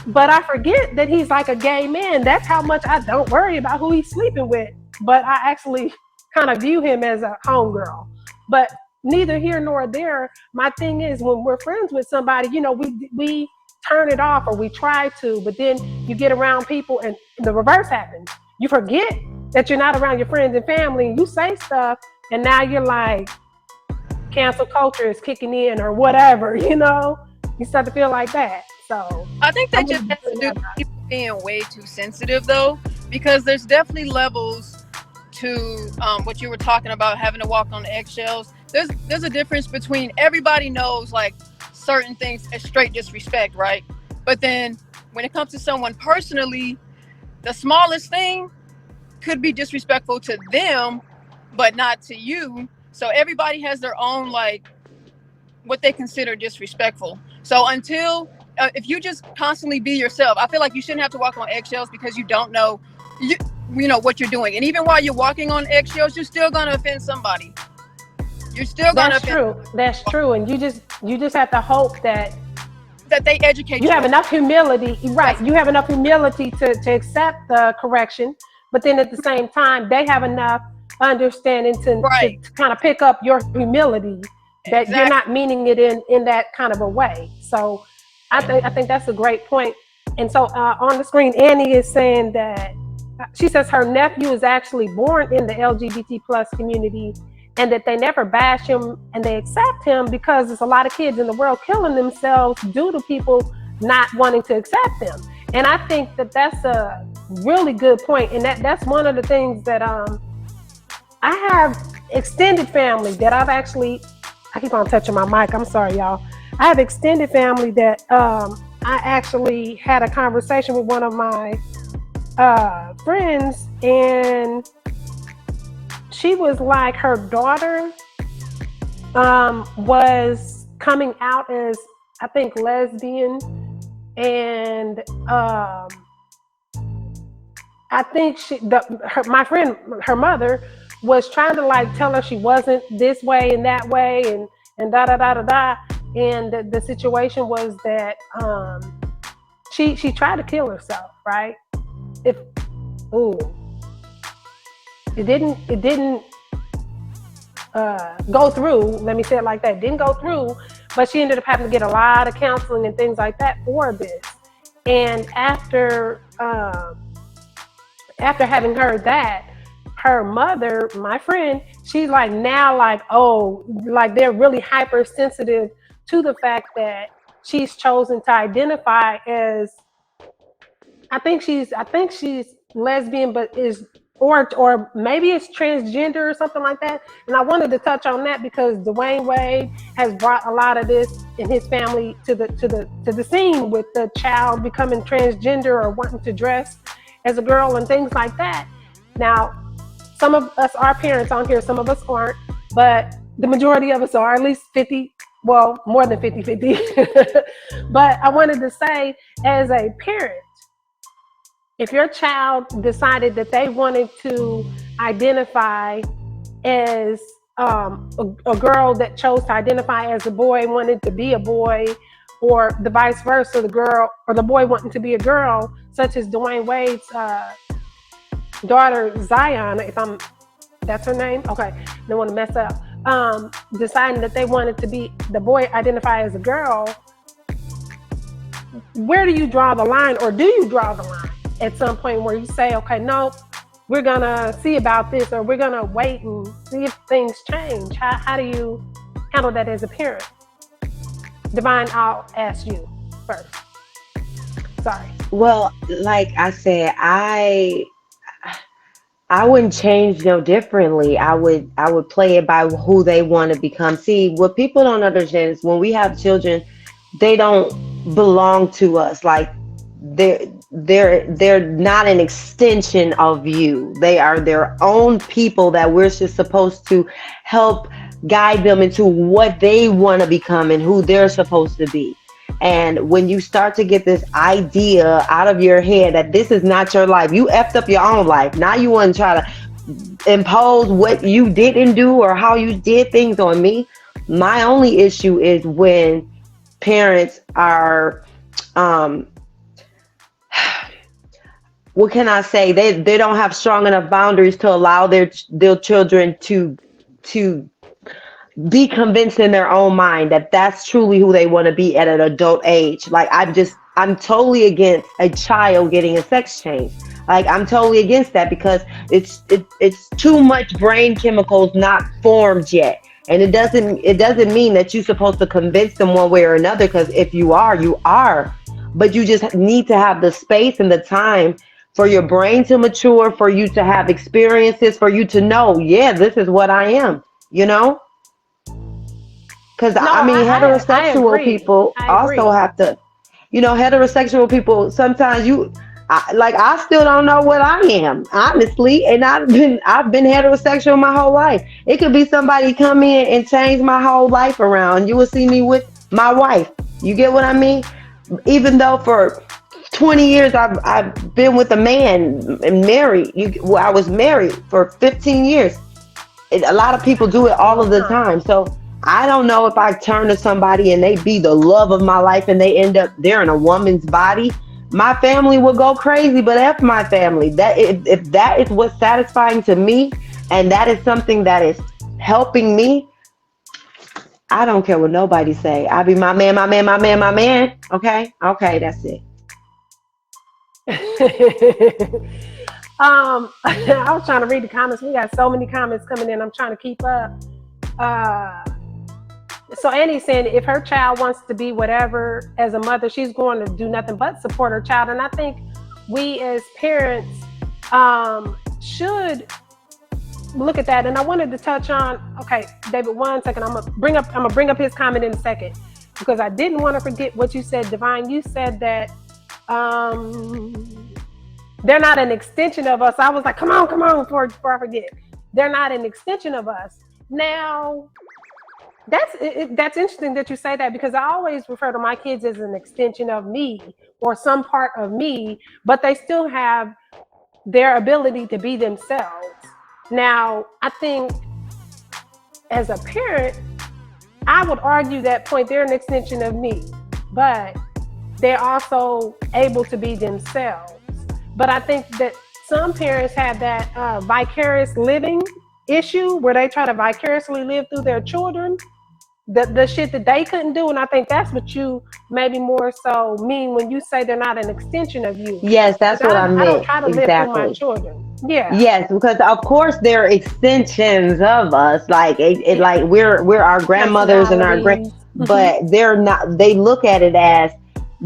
But I forget that he's like a gay man. That's how much I don't worry about who he's sleeping with. But I actually kind of view him as a homegirl. But neither here nor there. My thing is when we're friends with somebody, we turn it off or we try to, but then you get around people and the reverse happens. You forget that you're not around your friends and family and you say stuff and now you're like cancel culture is kicking in or whatever, you start to feel like that. So I think that just has to do with people being way too sensitive though, because there's definitely levels to what you were talking about, having to walk on eggshells. There's a difference between everybody knows like certain things as straight disrespect, right? But then when it comes to someone personally, the smallest thing could be disrespectful to them, but not to you. So everybody has their own like what they consider disrespectful. So until if you just constantly be yourself, I feel like you shouldn't have to walk on eggshells because you don't know you know what you're doing. And even while you're walking on eggshells, you're still gonna offend somebody. You're still gonna that's true. That's true. And you just have to hope that they educate you have enough humility, right? You have enough humility to accept the correction, but then at the same time, they have enough understanding to kind of pick up your humility that you're not meaning it in that kind of a way. So I think that's a great point. And so on the screen, Annie is saying that she says her nephew is actually born in the LGBT plus community and that they never bash him and they accept him because there's a lot of kids in the world killing themselves due to people not wanting to accept them. And I think that that's a really good point. And that's one of the things that I have extended family that I keep on touching my mic. I'm sorry, y'all. I have extended family that I actually had a conversation with one of my friends, and she was like her daughter was coming out as I think lesbian, and I think my friend, her mother was trying to like tell her she wasn't this way and that way and da da da da da, and the situation was that she tried to kill herself, right? It didn't go through. Let me say it like that. It didn't go through, but she ended up having to get a lot of counseling and things like that for this. And after having heard that, her mother, my friend, she's like now like, oh, like they're really hypersensitive to the fact that she's chosen to identify as I think she's lesbian, but is or maybe it's transgender or something like that. And I wanted to touch on that because Dwayne Wade has brought a lot of this in his family to the scene with the child becoming transgender or wanting to dress as a girl and things like that. Now, some of us are parents on here, some of us aren't, but the majority of us are, at least 50, well, more than 50-50. But I wanted to say, as a parent, if your child decided that they wanted to identify as a girl that chose to identify as a boy, wanted to be a boy, or the vice versa, the girl or the boy wanting to be a girl, such as Dwayne Wade's daughter Zion, that's her name. Okay, don't want to mess up. Deciding that they wanted to be the boy, identify as a girl. Where do you draw the line, or do you draw the line at some point where you say, okay, no, we're gonna see about this, or we're gonna wait and see if things change? How do you handle that as a parent? Divine, I'll ask you first. Sorry. Well, like I said, I wouldn't change no differently. I would play it by who they want to become. See, what people don't understand is when we have children, they don't belong to us. Like they're not an extension of you. They are their own people that we're just supposed to help guide them into what they want to become and who they're supposed to be. And when you start to get this idea out of your head that this is not your life, you effed up your own life. Now you want to try to impose what you didn't do or how you did things on me. My only issue is when parents are, what can I say? They don't have strong enough boundaries to allow their children to be convinced in their own mind that that's truly who they want to be at an adult age. Like I'm totally against a child getting a sex change. Like I'm totally against that because it's too much brain chemicals not formed yet. And it doesn't mean that you're supposed to convince them one way or another, because if you are, you are. But you just need to have the space and the time for your brain to mature, for you to have experiences, for you to know, yeah, this is what I am, you know? Because No, I mean, I heterosexual agree. people I also agree. have to, heterosexual people, sometimes I still don't know what I am, honestly. And I've been heterosexual my whole life. It could be somebody come in and change my whole life around. You will see me with my wife. You get what I mean? Even though for 20 years I've been with a man and married. I was married for 15 years. A lot of people do it all of the time. So I don't know if I turn to somebody and they be the love of my life and they end up there in a woman's body. My family will go crazy, but F my family. That if that is what's satisfying to me, and that is something that is helping me, I don't care what nobody say. I be my man, my man, my man, my man. Okay, that's it. I was trying to read the comments. We got so many comments coming in. I'm trying to keep up. Uh, so Annie's saying if her child wants to be whatever as a mother, she's going to do nothing but support her child. And I think we as parents should look at that. And I wanted to touch on, okay, David, 1 second. I'm gonna bring up his comment in a second, because I didn't want to forget what you said, Divine. You said that they're not an extension of us. I was like, come on, before I forget. They're not an extension of us. Now, that's interesting that you say that, because I always refer to my kids as an extension of me or some part of me, but they still have their ability to be themselves. Now, I think as a parent, I would argue that point, they're an extension of me, but they're also able to be themselves. But I think that some parents have that vicarious living issue where they try to vicariously live through their children, the shit that they couldn't do. And I think that's what you maybe more so mean when you say they're not an extension of you. Yes, that's what I I don't meant. try to live through my Exactly. children. Yeah. Yes, because of course they're extensions of us. Like Yeah. like we're our grandmothers and our Personalities. but they're not. They look at it as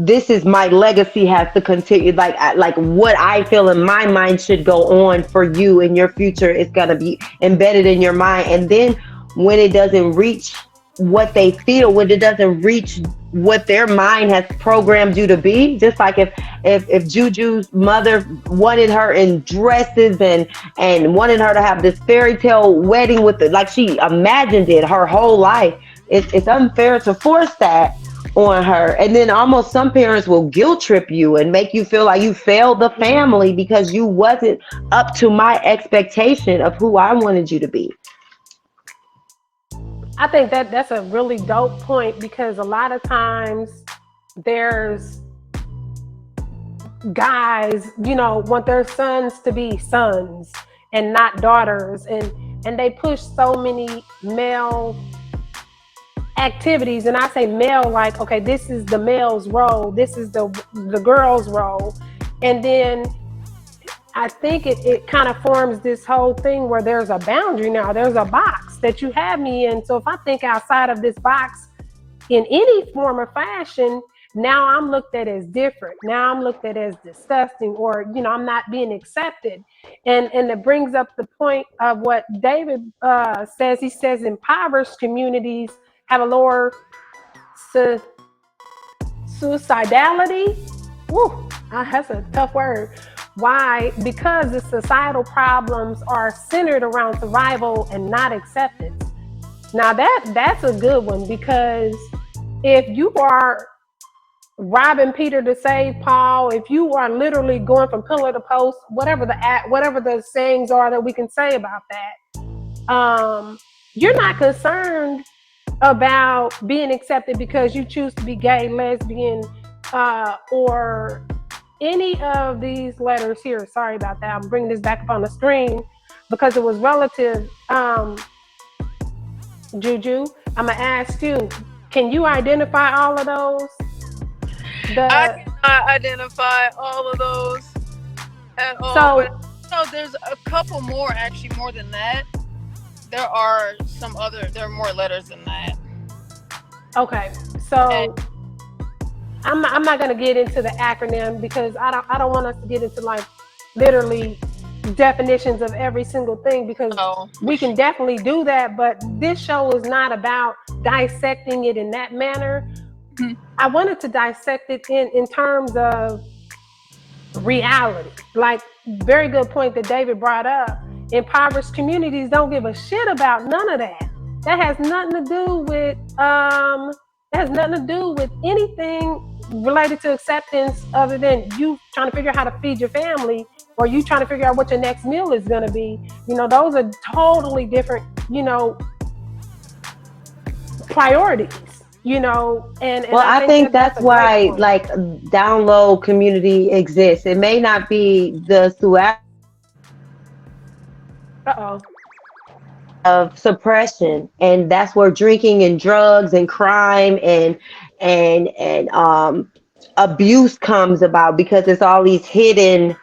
this is my legacy has to continue. Like what I feel in my mind should go on for you in your future. It's gonna be embedded in your mind. And then when it doesn't reach what they feel, when it doesn't reach what their mind has programmed you to be, just like if Juju's mother wanted her in dresses and wanted her to have this fairy tale wedding with it, like she imagined it her whole life, it's unfair to force that on her. And then almost some parents will guilt trip you and make you feel like you failed the family because you wasn't up to my expectation of who I wanted you to be. I think that that's a really dope point because a lot of times there's guys, want their sons to be sons and not daughters, and they push so many male activities, and I say male like, okay, this is the male's role, this is the girl's role, and then I think it kind of forms this whole thing where there's a boundary now, there's a box that you have me in. So if I think outside of this box in any form or fashion, now I'm looked at as different. Now I'm looked at as disgusting, or I'm not being accepted. And it brings up the point of what David says. He says impoverished communities have a lower suicidality. Woo, that's a tough word. Why? Because the societal problems are centered around survival and not acceptance. Now that's a good one, because if you are robbing Peter to save Paul, if you are literally going from pillar to post, whatever the sayings are that we can say about that, you're not concerned about being accepted because you choose to be gay, lesbian, or any of these letters here. Sorry about that. I'm bringing this back up on the screen because it was relative. Juju, I'm gonna ask you, can you identify all of those? I cannot identify all of those at all. So, but there's a couple more, actually, more than that. There are more letters than that. okay, so I'm not gonna get into the acronym because I don't want us to get into like literally definitions of every single thing, because we can definitely do that, but this show is not about dissecting it in that manner. Mm-hmm. I wanted to dissect it in terms of reality. Like, very good point that David brought up. Impoverished communities don't give a shit about none of that. That has nothing to do with anything related to acceptance, other than you trying to figure out how to feed your family, or you trying to figure out what your next meal is going to be. Those are totally different, priorities, and well, I think that's why like down low community exists. It may not be the of suppression, and that's where drinking and drugs and crime and abuse comes about, because it's all these hidden.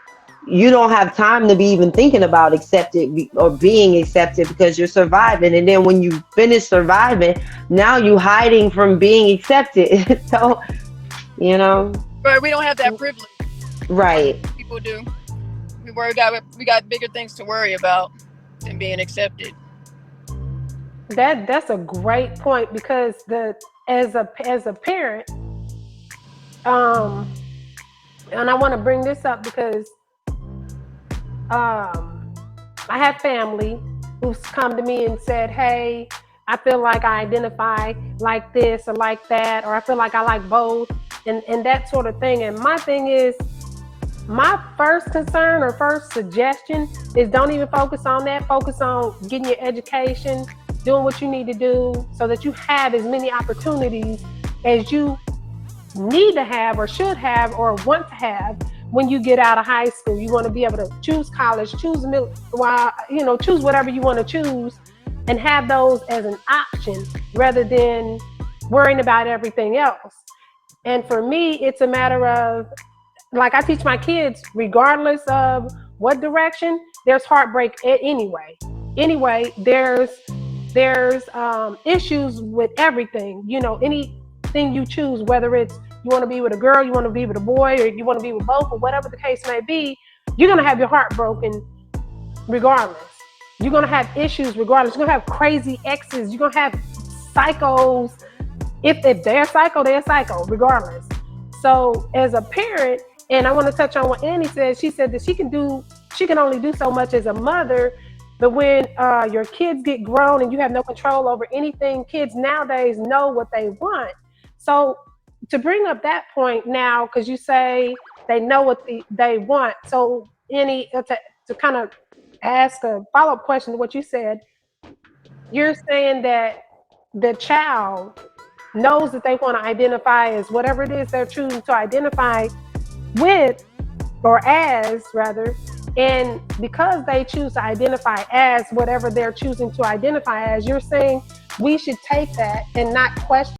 You don't have time to be even thinking about accepted or being accepted because you're surviving, and then when you finish surviving, now you hiding from being accepted. So right, we don't have that privilege, right? People do. We got bigger things to worry about than being accepted. That's a great point, because as a parent, and I want to bring this up because I have family who's come to me and said, hey, I feel like I identify like this or like that, or I feel like I like both, and that sort of thing. And my thing is, my first concern or first suggestion is don't even focus on that. Focus on getting your education, doing what you need to do so that you have as many opportunities as you need to have or should have or want to have when you get out of high school. You want to be able to choose college, choose whatever you want to choose, and have those as an option rather than worrying about everything else. And for me, it's a matter of, like, I teach my kids, regardless of what direction, there's heartbreak anyway. There's issues with everything. Anything you choose, whether it's you want to be with a girl, you want to be with a boy, or you want to be with both, or whatever the case may be, you're going to have your heart broken regardless. You're going to have issues regardless. You're going to have crazy exes. You're going to have psychos. If they're psycho regardless. So as a parent, and I want to touch on what Annie said, she said that she can only do so much as a mother, but when your kids get grown and you have no control over anything, kids nowadays know what they want. So to bring up that point now, because you say they know what they want. So Annie, to kind of ask a follow-up question to what you said, you're saying that the child knows that they want to identify as whatever it is they're choosing to identify with, or as rather, and because they choose to identify as whatever they're choosing to identify as, you're saying we should take that and not question.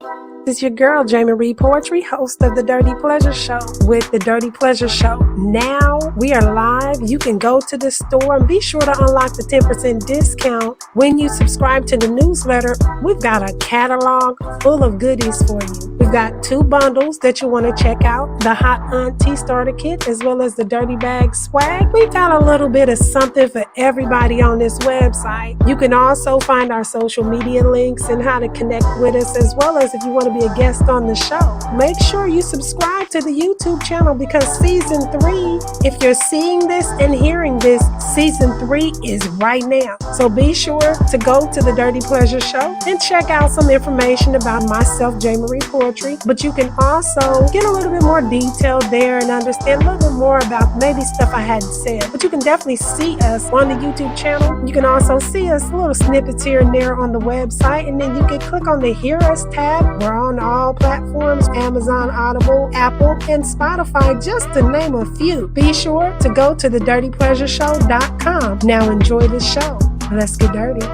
This is your girl, Jamie Reed Poetry, host of The Dirty Pleasure Show with The Dirty Pleasure Show. Now we are live. You can go to the store and be sure to unlock the 10% discount when you subscribe to the newsletter. We've got a catalog full of goodies for you. We've got 2 bundles that you want to check out, the Hot Auntie Starter Kit as well as the Dirty Bag Swag. We've got a little bit of something for everybody on this website. You can also find our social media links and how to connect with us, as well as if you want to be a guest on the show. Make sure you subscribe to the YouTube channel, because season 3, if you're seeing this and hearing this, season 3 is right now. So be sure to go to the Dirty Pleasure Show and check out some information about myself, Jamie Reed Poetry. But you can also get a little bit more detail there and understand a little bit more about maybe stuff I hadn't said. But you can definitely see us on the YouTube channel. You can also see us little snippets here and there on the website, and then you can click on the Hear Us tab. We're on all platforms: Amazon, Audible, Apple, and Spotify, just to name a few. Be sure to go to thedirtypleasureshow.com. Now enjoy the show. Let's get dirty.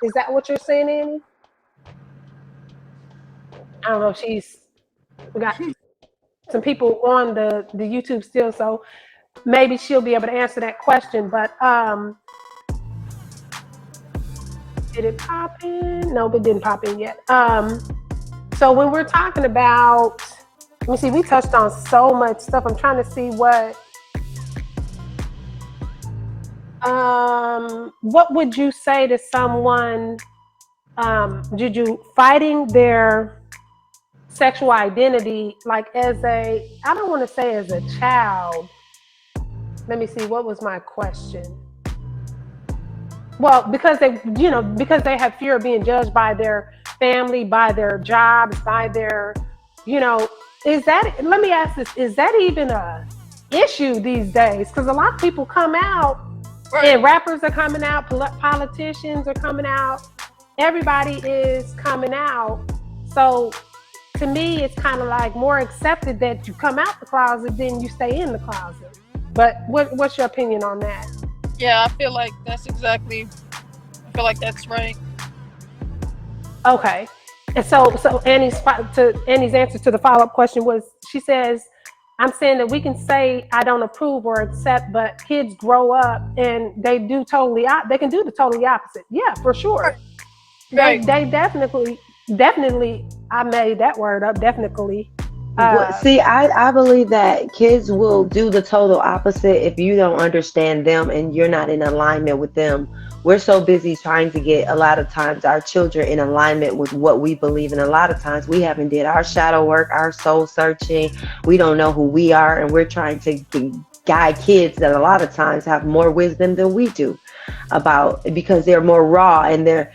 Is that what you're saying, Annie? I don't know if we got some people on the YouTube still, so maybe she'll be able to answer that question. But did it pop in? No, it didn't pop in yet. So when we're talking about, let me see, we touched on so much stuff. I'm trying to see what would you say to someone, did you fighting their sexual identity, like as a, I don't want to say as a child. Let me see, what was my question? Well, because they have fear of being judged by their family, by their jobs, by their, let me ask this, is that even a issue these days? Because a lot of people come out, right, and rappers are coming out, politicians are coming out, everybody is coming out. So to me, it's kind of like more accepted that you come out the closet than you stay in the closet. But what's your opinion on that? Yeah, I feel like that's right. Okay. And so Annie's answer to the follow-up question was, she says, I'm saying that we can say I don't approve or accept, but kids grow up and they can do the totally opposite. Yeah, for sure. Right. They definitely, I made that word up, definitely. See, I believe that kids will do the total opposite if you don't understand them and you're not in alignment with them. We're so busy trying to get, a lot of times, our children in alignment with what we believe in. A lot of times we haven't did our shadow work, our soul searching. We don't know who we are, and we're trying to guide kids that a lot of times have more wisdom than we do, because they're more raw and they're,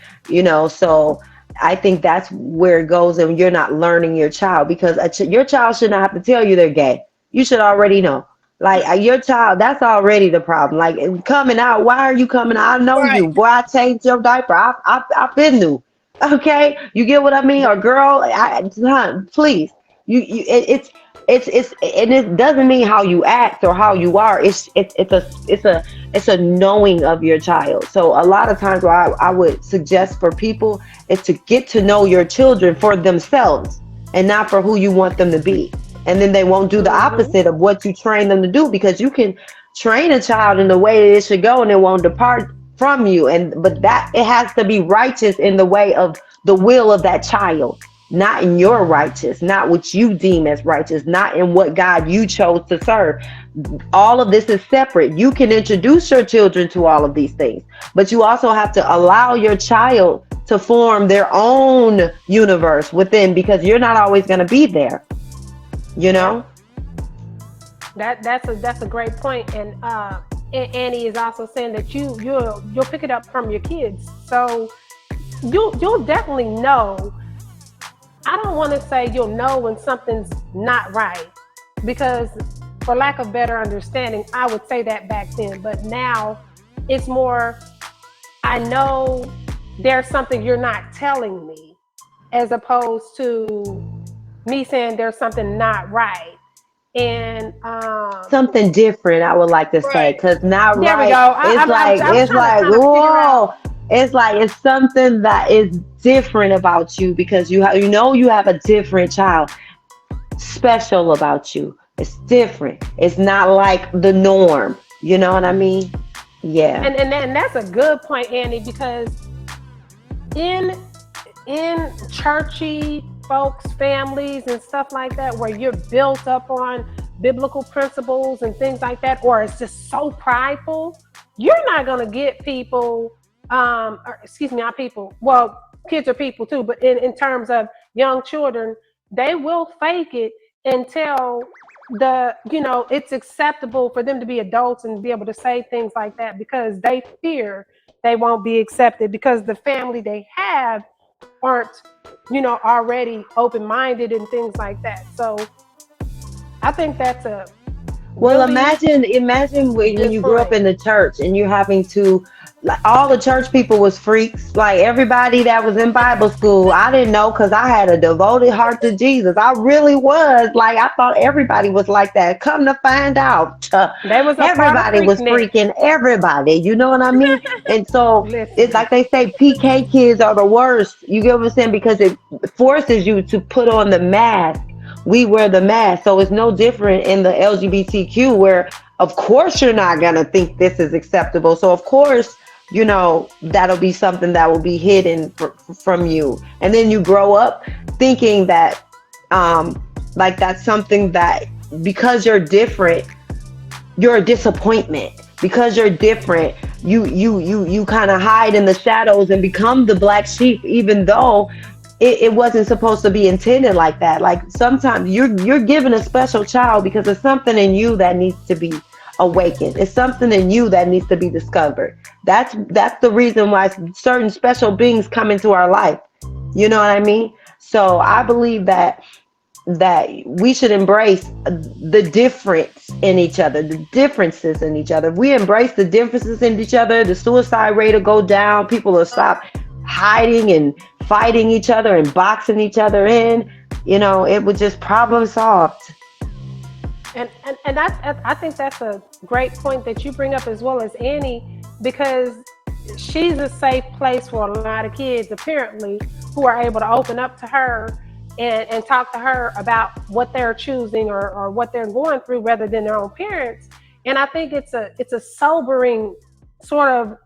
so I think that's where it goes, and you're not learning your child, because your child should not have to tell you they're gay. You should already know. Like, your child, that's already the problem. Like, coming out, why are you coming out? I know you. Boy, I changed your diaper. I've been new. Okay? You get what I mean? Or girl, please. It's and it doesn't mean how you act or how you are. It's a knowing of your child. So a lot of times what I would suggest for people is to get to know your children for themselves and not for who you want them to be. And then they won't do the opposite of what you train them to do, because you can train a child in the way that it should go and it won't depart from you. But that it has to be righteous in the way of the will of that child, not in your righteous, not what you deem as righteous, not in what God you chose to serve. All of this is separate. You can introduce your children to all of these things, but you also have to allow your child to form their own universe within, because you're not always going to be there, you Yep. know? That's a great point. And Annie is also saying that you'll pick it up from your kids. So you'll definitely know. I don't want to say you'll know when something's not right, because for lack of better understanding, I would say that back then. But now it's more, I know there's something you're not telling me, as opposed to me saying there's something not right. And Something different, I would like to say, Right. because not there we go. right, I'm it's trying to like kind of figure out. whoa, it's like it's something that is different about you, because you have a different child, special about you. It's different. It's not like the norm. You know what I mean? Yeah. And that's a good point, Annie, because in churchy folks, families, and stuff like that, where you're built up on biblical principles and things like that, or it's just so prideful, you're not going to get people, or, excuse me, not people, well, kids are people too, but in terms of young children, they will fake it until it's acceptable for them to be adults and be able to say things like that, because they fear they won't be accepted because the family they have aren't already open-minded and things like that. So I think that's a Well, really imagine when good you grew up point. in the church and you're having to, like, all the church people was freaks. Like everybody that was in Bible school, I didn't know, because I had a devoted heart to Jesus. I really was. Like, I thought everybody was like that. Come to find out, They was a part of everybody was Freaknik. freaking everybody. You know what I mean? And so it's Listen, like they say, PK kids are the worst. You get what I'm saying? Because it forces you to put on the mask. We wear the mask. So it's no different in the LGBTQ, where of course you're not going to think this is acceptable. So of course, that'll be something that will be hidden from you. And then you grow up thinking that, like, that's something that, because you're different, you're a disappointment. Because you're different, you kind of hide in the shadows and become the black sheep, even though it wasn't supposed to be intended like that. Like, sometimes you're given a special child because there's something in you that needs to be awakened. It's something in you that needs to be discovered. That's the reason why certain special beings come into our life. You know what I mean? So I believe that we should embrace the difference in each other, the differences in each other. If we embrace the differences in each other, the suicide rate will go down. People will stop hiding and fighting each other and boxing each other in. It would just problem solved. and I think that's a great point that you bring up, as well as Annie, because she's a safe place for a lot of kids, apparently, who are able to open up to her and talk to her about what they're choosing or what they're going through, rather than their own parents. And I think it's a sobering sort of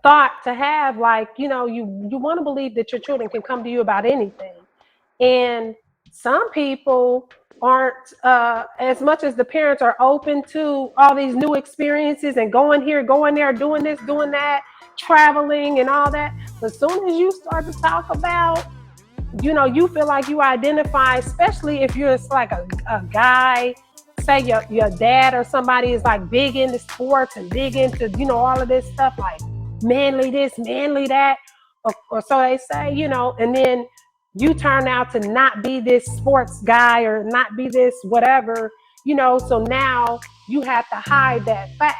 thought to have. Like, you want to believe that your children can come to you about anything. And some people aren't, as much as the parents are open to all these new experiences and going here, going there, doing this, doing that, traveling and all that. As soon as you start to talk about, you feel like you identify, especially if you're like a guy, say your dad or somebody is like big into sports and big into, all of this stuff, like manly this, manly that, or so they say, and then you turn out to not be this sports guy or not be this whatever, so now you have to hide that fact.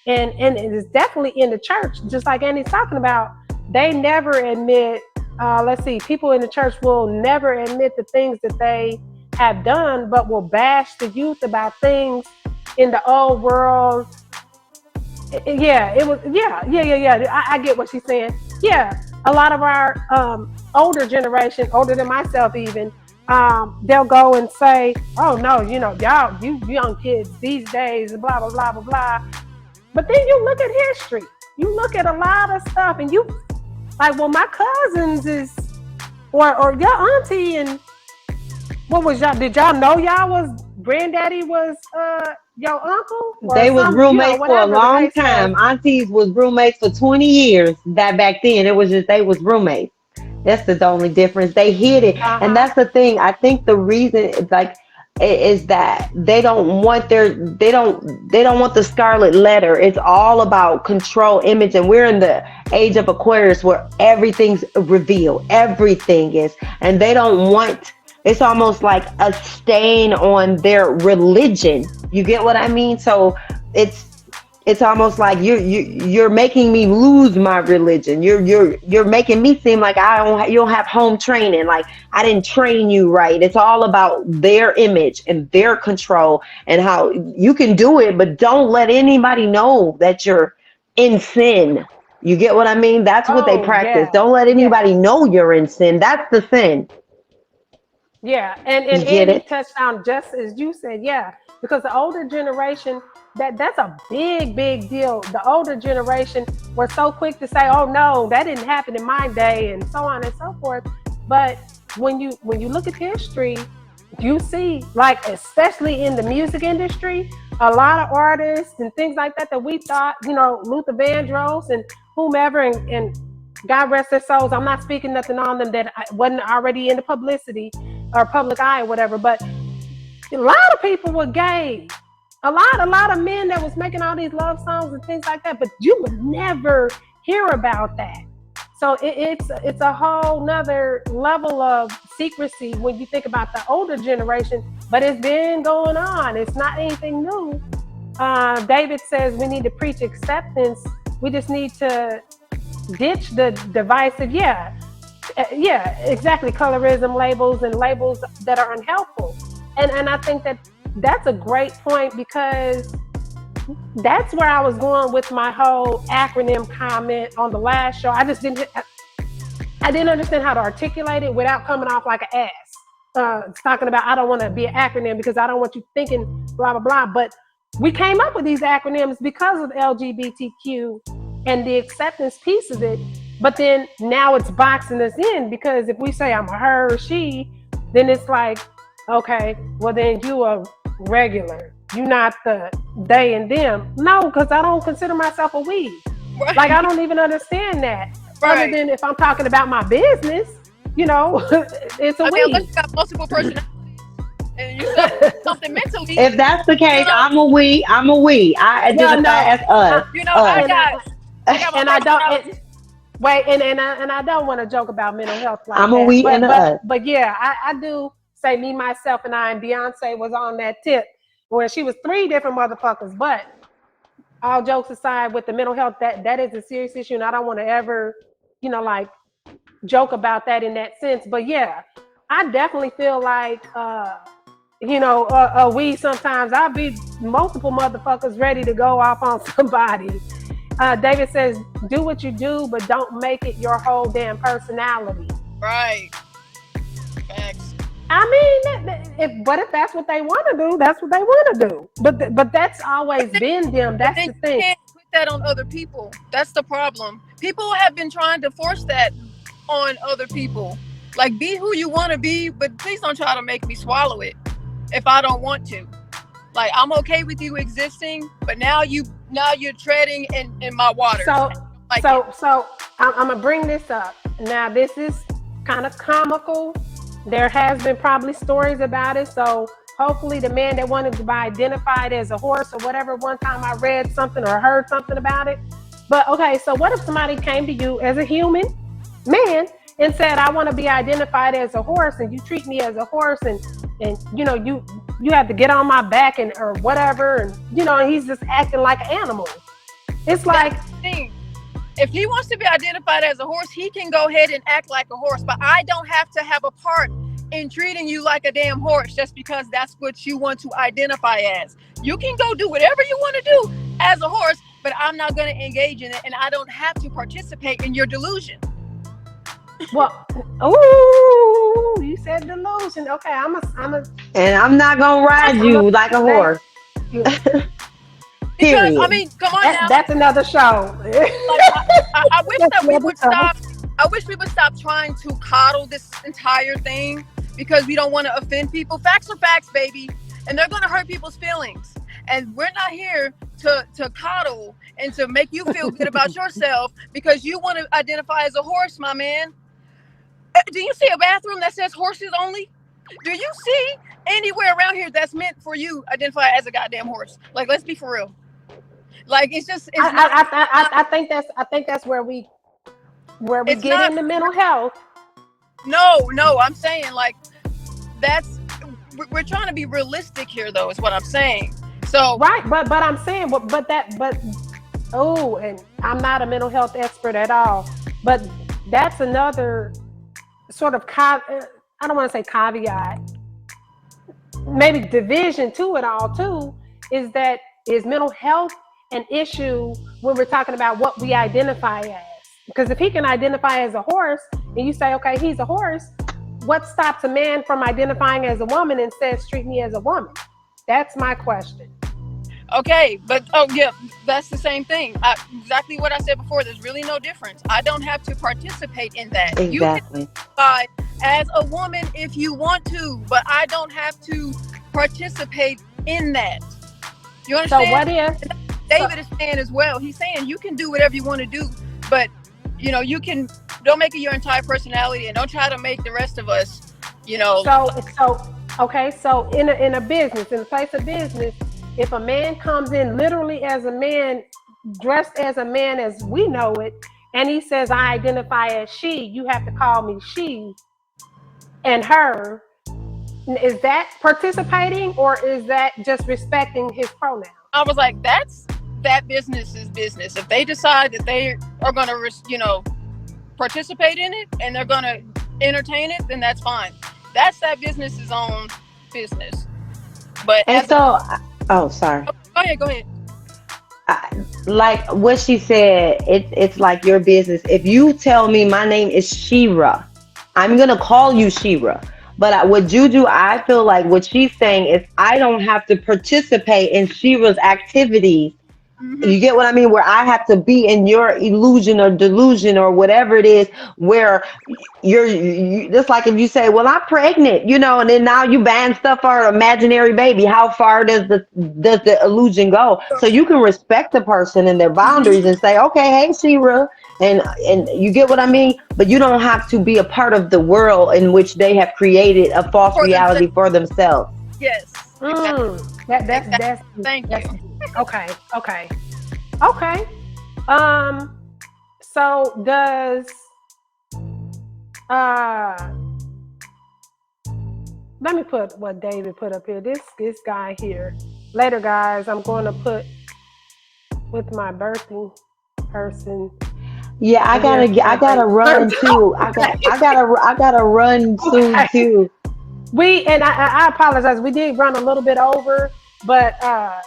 And it is definitely in the church, just like Annie's talking about. They never admit, people in the church will never admit the things that they have done, but will bash the youth about things in the old world. I get what she's saying. Yeah, a lot of our older generation, older than myself even, they'll go and say, "Oh no, y'all, you young kids these days, blah blah blah blah blah." But then you look at history, you look at a lot of stuff, and you Like, well, my cousins is, or your auntie, and what was y'all? Did y'all know y'all was granddaddy was your uncle or They was some, roommates for a whatever the long case was. time. Aunties was roommates for 20 years. That back then it was just they was roommates. That's the only difference. They hid it, Uh and huh. that's the thing. I think the reason, like, is that they don't want the scarlet letter. It's all about control, image, and we're in the age of Aquarius where everything's revealed. Everything is, and they don't want. It's almost like a stain on their religion. You get what I mean? So it's it's almost like you're making me lose my religion. You're making me seem like you don't have home training. Like I didn't train you right. It's all about their image and their control and how you can do it, but don't let anybody know that you're in sin. You get what I mean? That's what they Oh practice. yeah, Don't let yeah. anybody know you're in sin. That's the sin. Yeah, and You get Andy it? touched on just as you said, yeah, because the older generation, that's a big deal. The older generation were so quick to say, "Oh no, that didn't happen in my day," and so on and so forth. But when you look at history, you see, like especially in the music industry, a lot of artists and things like that that we thought, Luther Vandross and whomever, and God rest their souls. I'm not speaking nothing on them that wasn't already in the publicity or public eye or whatever. But a lot of people were gay. A lot of men that was making all these love songs and things like that. But you would never hear about that. So it's a whole nother level of secrecy when you think about the older generation. But it's been going on. It's not anything new. David says we need to preach acceptance. We just need to ditch the divisive. Yeah, exactly. Colorism labels and labels that are unhelpful. And I think that's a great point because that's where I was going with my whole acronym comment on the last show. I didn't understand how to articulate it without coming off like an ass. It's talking about I don't want to be an acronym because I don't want you thinking blah blah blah. But we came up with these acronyms because of LGBTQ and the acceptance piece of it. But then now it's boxing us in because if we say I'm a her or she, then it's like, okay, well then you a regular. You not the they and them. No, because I don't consider myself a we. Like I Right. don't even understand that. Other Right. than if I'm talking about my business, it's a I mean, unless we. you got multiple personalities and you said something mentally, If that's the you case, know, I'm a we. I'm a we. I Well, identify no, as I, us. I Us. and I got my and I don't. personality. Wait, and I don't want to joke about mental health like I'm a that, we and but a but us. but yeah, I do say me, myself, and I. And Beyonce was on that tip where she was three different motherfuckers. But all jokes aside, with the mental health, that is a serious issue, and I don't want to ever, like joke about that in that sense. But yeah, I definitely feel like, we sometimes I'll be multiple motherfuckers ready to go off on somebody. David says, do what you do, but don't make it your whole damn personality. Right. Facts. I mean, if that's what they want to do, that's what they want to do. But that's But always then, been them. but That's then the you thing. can't put that on other people. That's the problem. People have been trying to force that on other people. Like, be who you want to be, but please don't try to make me swallow it if I don't want to. Like, I'm okay with you existing, but now you're treading in my waters. So I don't like it. so I'm gonna bring this up. Now this is kind of comical. There has been probably stories about it. So hopefully the man that wanted to be identified as a horse or whatever. One time I read something or heard something about it. But okay, so what if somebody came to you as a human man and said, "I want to be identified as a horse," and you treat me as a horse, and you have to get on my back and or whatever, and he's just acting like an animal. It's That's like, the thing. If he wants to be identified as a horse, he can go ahead and act like a horse. But I don't have to have a part in treating you like a damn horse just because that's what you want to identify as. You can go do whatever you want to do as a horse, but I'm not going to engage in it, and I don't have to participate in your delusion. well, ooh, you said delusion. Okay, And I'm not gonna ride I'm a you like a say horse. Because I Period. mean, come on now. that's another show. Like I wish That's that we another would show. stop I wish we would stop trying to coddle this entire thing because we don't want to offend people. Facts are facts, baby, and they're gonna hurt people's feelings. And we're not here to coddle and to make you feel good about yourself because you want to identify as a horse, my man. Do you see a bathroom that says horses only? Do you see anywhere around here that's meant for you identify as a goddamn horse? Like, let's be for real. Like, it's just, it's not. I think that's where we It's get not. into mental health. No, I'm saying like that's. We're trying to be realistic here, though. Is what I'm saying. So Right, but I'm saying, oh, and I'm not a mental health expert at all, but that's another sort of I don't want to say caveat, maybe division to it all too, is mental health an issue when we're talking about what we identify as? Because if he can identify as a horse and you say, okay, he's a horse, what stops a man from identifying as a woman and says, treat me as a woman? That's my question. okay, but yeah, that's the same thing. Exactly what I said before. There's really no difference. I don't have to participate in that. Exactly. You can identify as a woman if you want to, but I don't have to participate in that. You understand? So what if David is saying as well? He's saying you can do whatever you want to do, but you can don't make it your entire personality, and don't try to make the rest of us, okay, so in a business, in the place of business, if a man comes in literally as a man, dressed as a man as we know it, and he says, I identify as she, you have to call me she and her, is that participating or is that just respecting his pronoun? I was like, that business is business. If they decide that they are going to, participate in it and they're going to entertain it, then that's fine. That's that business's own business. But sorry. Go ahead. Like what she said, it's like your business. If you tell me my name is Shira, I'm gonna call you Shira. But what you do, I feel like what she's saying is I don't have to participate in Shira's activities. Mm-hmm. You get what I mean? Where I have to be in your illusion or delusion or whatever it is, where you just like if you say, well, I'm pregnant, and then now you ban stuff for an imaginary baby. How far does the illusion go? So you can respect the person and their boundaries and say, okay, hey, Shira, and you get what I mean? But you don't have to be a part of the world in which they have created a false reality for themselves. Yes. That's thank you. Okay. So does let me put what David put up here. This guy here. Later, guys, I'm going to put with my birthing person. Yeah, I gotta run too. I gotta run soon too. I apologize. We did run a little bit over, but I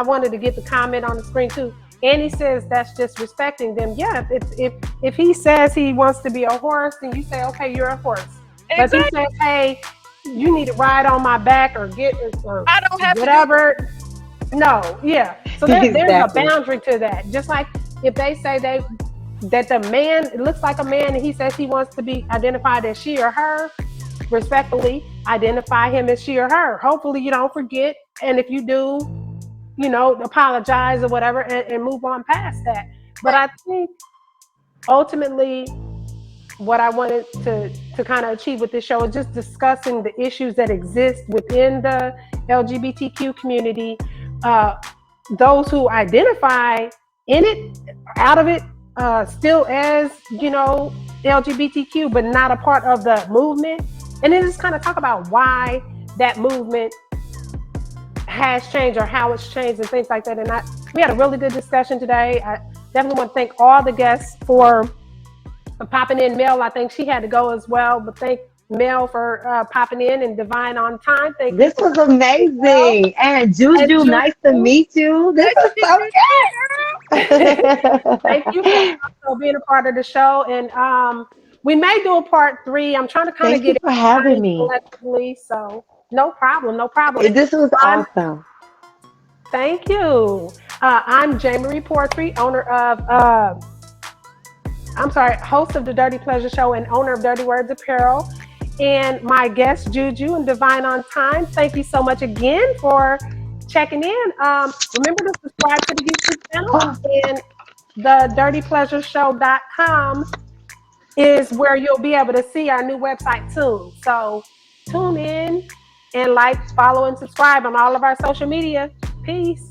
wanted to get the comment on the screen too. And he says that's just respecting them. Yeah, if he says he wants to be a horse, then you say, okay, you're a horse. Exactly. But if he says, hey, you need to ride on my back or I don't have whatever. To no, yeah. So there's a boundary to that. Just like if they say that the man looks like a man and he says he wants to be identified as she or her, respectfully identify him as she or her. Hopefully you don't forget, and if you do, apologize or whatever and move on past that. But I think ultimately what I wanted to kind of achieve with this show is just discussing the issues that exist within the LGBTQ community, those who identify in it, out of it, still as, LGBTQ, but not a part of the movement. And then just kind of talk about why that movement has changed or how it's changed and things like that. And we had a really good discussion today. I definitely want to thank all the guests for popping in. Mel, I think she had to go as well, but thank Mel for popping in, and Divine on time. Thank this you. Was amazing. And Juju, nice to meet you. This is so good. Thank you for being a part of the show. And we may do a part 3. I'm trying to kind of get it for having me. So no problem. This was awesome. Thank you. I'm Jamie Portree, owner of host of the Dirty Pleasure Show and owner of Dirty Words Apparel. And my guests, Juju and Divine on Time. Thank you so much again for checking in. Remember to subscribe to the YouTube channel, and the dirtypleasureshow.com is where you'll be able to see our new website soon. So tune in and like, follow, and subscribe on all of our social media. Peace.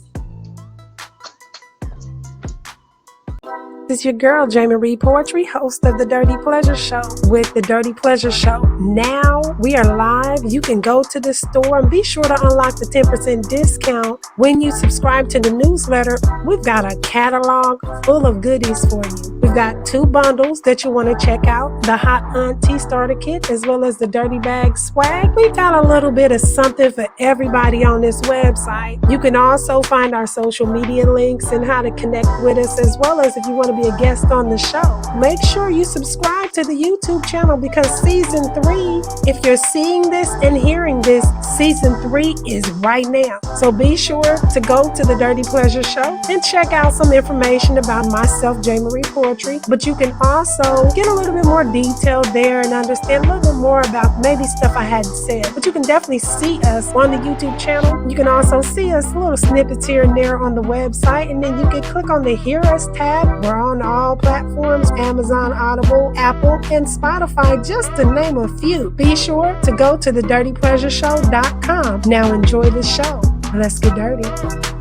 This is your girl, Jamie Reed Poetry, host of The Dirty Pleasure Show with The Dirty Pleasure Show. Now we are live. You can go to the store and be sure to unlock the 10% discount when you subscribe to the newsletter. We've got a catalog full of goodies for you. We've got 2 bundles that you want to check out, the Hot Auntie Starter Kit as well as the Dirty Bag Swag. We've got a little bit of something for everybody on this website. You can also find our social media links and how to connect with us, as well as if you want to be a guest on the show. Make sure you subscribe to the YouTube channel, because season 3, if you're seeing this and hearing this, season 3 is right now. So be sure to go to the Dirty Pleasure Show and check out some information about myself, J. Marie Poetry. But you can also get a little bit more detail there and understand a little bit more about maybe stuff I hadn't said. But you can definitely see us on the YouTube channel. You can also see us little snippets here and there on the website, and then you can click on the Hear Us tab. We're on all platforms: Amazon, Audible, Apple, and Spotify, just to name a few. Be sure to go to thedirtypleasureshow.com. Now enjoy the show. Let's get dirty.